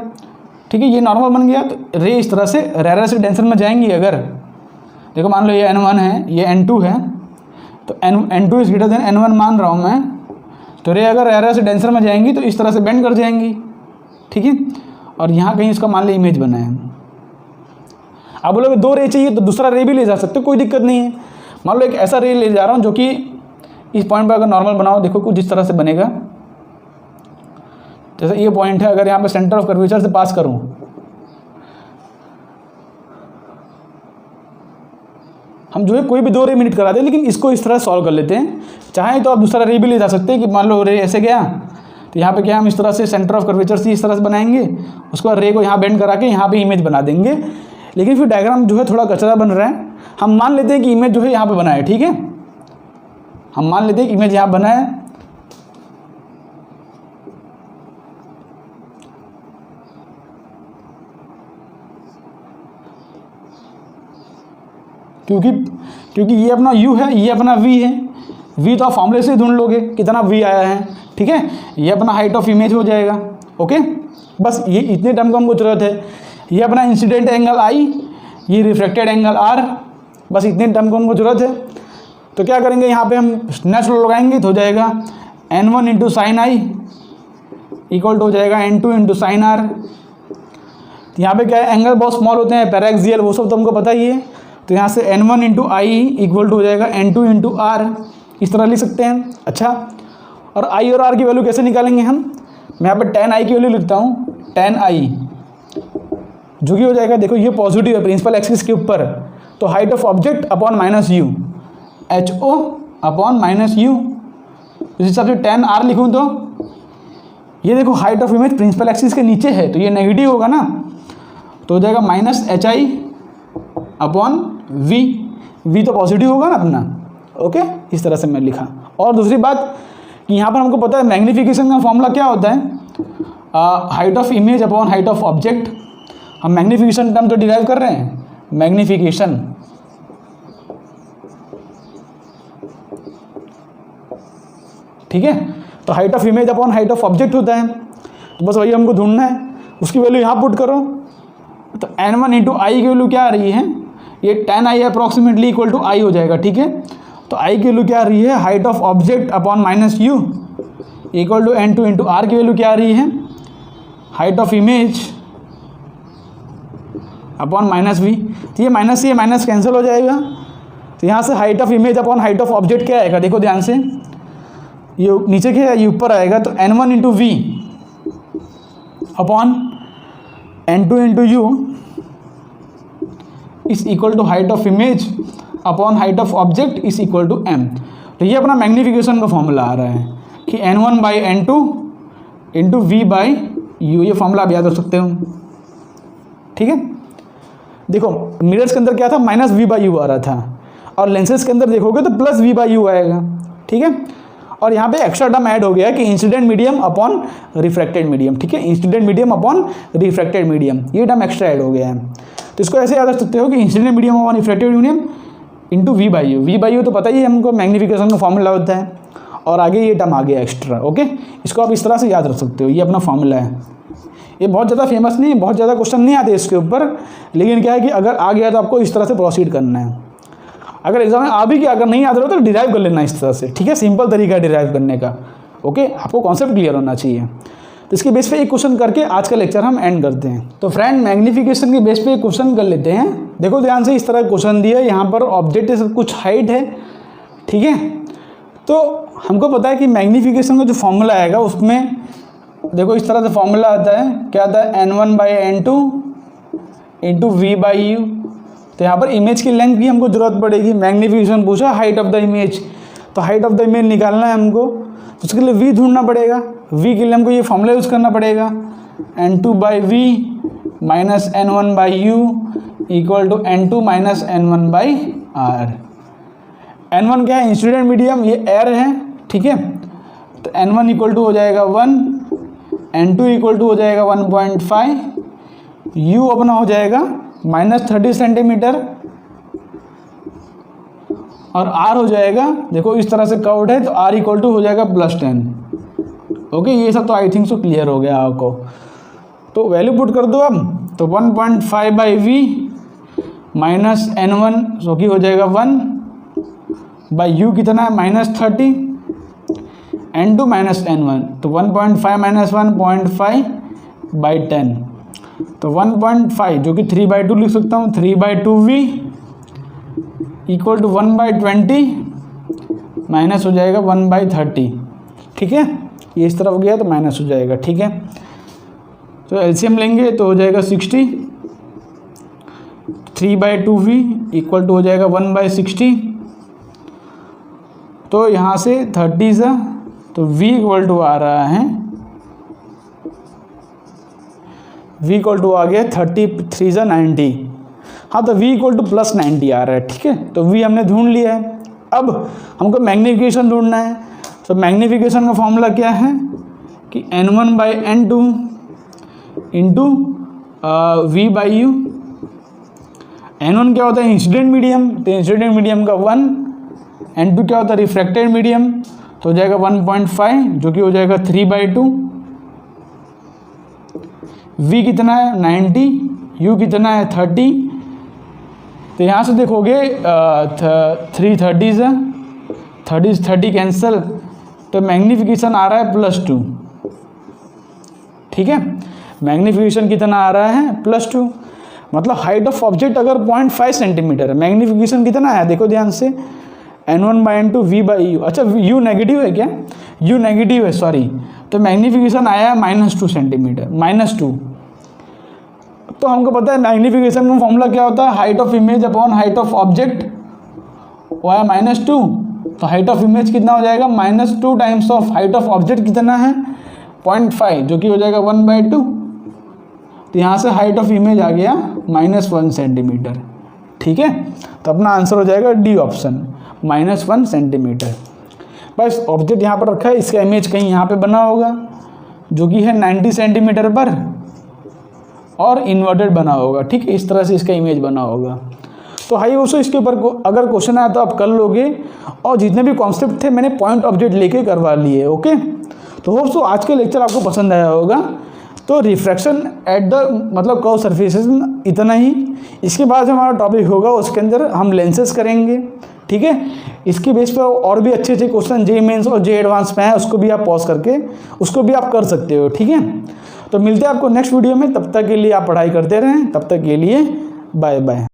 ठीक है। ये नॉर्मल बन गया, तो रे इस तरह से रेयर से डेंसर में जाएंगी। अगर देखो मान लो ये n1 है, ये n2 है, तो n2 is greater than n1 मान रहा हूँ मैं, तो रे अगर रेयर से डेंसर में जाएंगी तो इस तरह से बेंड कर जाएंगी, ठीक है। और यहाँ कहीं इसका मान लो इमेज बना है। आप बोलोगे 2 रे चाहिए तो दूसरा रे भी ले जा सकते हो, कोई दिक्कत नहीं है। मान लो एक ऐसा रे ले जा रहा हूँ जो कि इस पॉइंट पर अगर नॉर्मल बनाओ, देखो कुछ इस तरह से बनेगा, जैसे ये पॉइंट है, अगर यहाँ पे सेंटर ऑफ कर्वेचर से पास करूँ, हम जो है कोई भी 2 रे मिनट करा दें, लेकिन इसको इस तरह सॉल्व कर लेते हैं। चाहे तो आप दूसरा रे भी ले जा सकते हैं कि मान लो रे ऐसे गया, तो यहाँ पे क्या हम इस तरह से सेंटर ऑफ कर्वेचर से इस तरह से बनाएंगे, उसके बाद रे को यहाँ बेंड करा के यहाँ पे इमेज बना देंगे। लेकिन फिर डायग्राम जो है थोड़ा कचरा बन रहा है। हम मान लेते हैं कि इमेज जो है यहाँ पे बना है, ठीक है, हम मान लेते हैं कि इमेज यहाँ बना है, क्योंकि ये अपना u है, ये अपना v है। v तो आप फॉर्मूले से ढूंढ लोगे कितना v आया है, ठीक है। ये अपना हाइट ऑफ इमेज हो जाएगा, ओके। बस ये इतने टर्म को हमको जरूरत है। ये अपना इंसिडेंट एंगल i, ये रिफ्लेक्टेड एंगल r, बस इतने टर्म को हमको जरूरत है। तो क्या करेंगे, यहाँ पे हम नेचुरल लगाएंगे तो हो जाएगा n1 into sine i equal to हो जाएगा n2 इंटू साइन आर। यहाँ पे क्या है, एंगल बहुत स्मॉल होते हैं, पैराक्सियल, वो सब तो हमको पता ही है। तो यहाँ से n1 into i equal to हो जाएगा n2 इंटू आर, इस तरह लिख सकते हैं। अच्छा, और i और r की वैल्यू कैसे निकालेंगे हम, मैं यहाँ पे tan i की वैल्यू लिखता हूँ, tan i जो कि हो जाएगा, देखो ये पॉजिटिव है प्रिंसिपल एक्सिस के ऊपर, तो height of object upon minus u, h o upon minus u. इस हिसाब से tan r लिखूँ तो ये देखो height of image principal axis के नीचे है, तो ये नेगेटिव होगा ना, तो हो जाएगा minus h i upon v, v तो पॉजिटिव होगा ना अपना, ओके। इस तरह से मैं लिखा। और दूसरी बात कि यहाँ पर हमको पता है मैग्नीफिकेशन का फॉर्मूला क्या होता है, height of image upon height of object. हम मैग्नीफिकेशन टर्म तो डिराइव कर रहे हैं, मैग्नीफिकेशन ठीक है। तो height of image upon height of object होता है, तो बस वही हमको ढूंढना है, उसकी वैल्यू यहाँ पुट करो। तो n1 इंटू आई की वैल्यू क्या आ रही है, ये 10i अप्रॉक्सीमेटली इक्वल टू आई हो जाएगा, ठीक है। तो आई की वैल्यू क्या आ रही है, height of object upon minus u equal to n2 into r की वैल्यू क्या आ रही है, height of image upon minus v. तो ये माइनस से माइनस कैंसिल हो जाएगा, तो यहाँ से height of image upon height of object क्या आएगा, देखो ध्यान से, ये नीचे क्या है, ये ऊपर आएगा। तो n1 into v upon n2 into u is equal to height of image upon height of object is equal to m। तो ये अपना मैग्नीफिकेशन का फॉर्मूला आ रहा है कि n1 by n2 into v by u, ये फॉर्मूला आप याद रख सकते हो, ठीक है। देखो मिरर्स के अंदर क्या था, माइनस वी बाई यू आ रहा था, और लेंसेज के अंदर देखोगे तो प्लस वी बाई यू आएगा, ठीक है। और यहाँ पे एक्स्ट्रा टर्म ऐड हो गया कि incident medium upon refracted medium, ठीक है, incident medium upon refracted medium, ये टर्म एक्स्ट्रा ऐड हो गया है। तो इसको ऐसे याद रख सकते हो कि incident medium upon refracted medium into v by u. V by u तो पता ही है हमको, मैग्नीफिकेशन का फॉर्मूला होता है, और आगे ये टर्म आ गया एक्स्ट्रा, ओके। इसको आप इस तरह से याद रख सकते हो, ये अपना फॉर्मूला है। ये बहुत ज़्यादा फेमस नहीं है, बहुत ज़्यादा क्वेश्चन नहीं आते इसके ऊपर, लेकिन क्या है कि अगर आ गया तो आपको इस तरह से प्रोसीड करना है। अगर एग्जाम में आ भी गया, अगर नहीं आता तो डिराइव कर लेना इस तरह से, ठीक है, सिंपल तरीका है डिराइव करने का, ओके। आपको कॉन्सेप्ट क्लियर होना चाहिए। तो इसके बेस पे एक क्वेश्चन करके आज का लेक्चर हम एंड करते हैं। तो फ्रेंड मैग्नीफिकेशन के बेस पे एक क्वेश्चन कर लेते हैं। देखो ध्यान से, इस तरह क्वेश्चन दिया है, यहाँ पर ऑब्जेक्ट से कुछ हाइट है, ठीक है। तो हमको पता है कि मैग्नीफिकेशन का जो फॉर्मूला आएगा उसमें देखो इस तरह से फॉर्मूला आता है, क्या आता है, n1 by n2 into v by u. तो यहाँ पर इमेज की लेंथ की हमको जरूरत पड़ेगी, मैग्नीफिकेशन पूछा हाइट ऑफ द इमेज, तो हाइट ऑफ द इमेज निकालना है हमको, उसके लिए वी ढूंढना पड़ेगा। वी के लिए हमको ये फॉर्मूला यूज़ करना पड़ेगा, n2 by v minus n1 by u equal to n2 minus n1 by r. n1 क्या है, इंसिडेंट मीडियम, ये एयर है, ठीक है। तो n1 इक्वल टू हो जाएगा 1, n2 इक्वल टू हो जाएगा 1.5, u अपना हो जाएगा माइनस 30 सेंटीमीटर, और r हो जाएगा, देखो इस तरह से कर्व्ड है, तो r इक्वल टू हो जाएगा +10, ओके। ये सब तो आई थिंक सो क्लियर हो गया आपको। तो वैल्यू पुट कर दो अब, तो 1.5 बाई वी माइनस n1 जो कि हो जाएगा 1 बाई यू कितना है, -30, n2 माइनस n1, तो 1.5 माइनस 1.5 बाई 10, तो 1.5 जो कि 3/2 लिख सकता हूँ, 3/2 वी इक्वल टू 1/20 माइनस हो जाएगा 1/30, ठीक है। ये इस तरफ गया तो माइनस हो जाएगा, ठीक है। तो एलसीएम लेंगे तो हो जाएगा 60, 3/2 वी इक्वल टू हो जाएगा 1/60, तो यहाँ से 30 सा, तो v इक्वल टू आ रहा है, v इक्वल टू आ गया 33 सा 90, हाँ, तो v इक्वल टू +90 आ रहा है, ठीक है। तो v हमने ढूंढ लिया है। अब हमको मैग्नीफिकेशन ढूंढना है। तो मैग्नीफिकेशन का फॉर्मूला क्या है कि n1 by n2 into v by u. n1 क्या होता है, इंसिडेंट मीडियम, तो इंसिडेंट मीडियम का 1, n2 क्या होता है, रिफ्रैक्टेड मीडियम, तो हो जाएगा 1.5 जो कि हो जाएगा 3/2, v कितना है 90, u कितना है 30, तो यहाँ से देखोगे 330 से 30 कैंसिल, तो मैग्नीफिकेशन आ रहा है +2, ठीक है। मैग्नीफिकेशन कितना आ रहा है, +2, मतलब हाइट ऑफ ऑब्जेक्ट अगर 0.5 सेंटीमीटर है, मैग्नीफिकेशन कितना है, देखो ध्यान से, n1 by n2 v by you. अच्छा u नेगेटिव है क्या, u नेगेटिव है, सॉरी, तो मैग्नीफिकेशन आया है -2 सेंटीमीटर, -2। तो हमको पता है मैग्नीफिकेशन का फॉर्मूला क्या होता है, height of image upon height of object, वो है -2, तो हाइट ऑफ इमेज कितना हो जाएगा, -2 times of height of object कितना है 0.5 जो कि हो जाएगा 1/2, तो यहाँ से हाइट ऑफ इमेज आ गया -1 सेंटीमीटर, ठीक है। तो अपना आंसर हो जाएगा डी ऑप्शन, -1 सेंटीमीटर। बस ऑब्जेक्ट यहाँ पर रखा है, इसका इमेज कहीं यहाँ पे बना होगा जो कि है 90 सेंटीमीटर पर, और इन्वर्टेड बना होगा, ठीक है, इस तरह से इसका इमेज बना होगा। तो हाई होप्स इसके ऊपर अगर क्वेश्चन आया तो आप कर लोगे, और जितने भी कॉन्सेप्ट थे मैंने पॉइंट अपडेट लेके करवा लिए। ओके, तो होप्स आज के लेक्चर आपको पसंद आया होगा। तो रिफ्रैक्शन एट द मतलब कर्व सरफेसेस इतना ही। इसके बाद जो हमारा टॉपिक होगा उसके अंदर हम लेंसेज करेंगे, ठीक है। इसके बेस पर और भी अच्छे अच्छे क्वेश्चन जे मेंस और जे एडवांस में है, उसको भी आप पॉज करके उसको भी आप कर सकते हो, ठीक है। तो मिलते हैं आपको नेक्स्ट वीडियो में, तब तक के लिए आप पढ़ाई करते रहें, तब तक के लिए बाय बाय।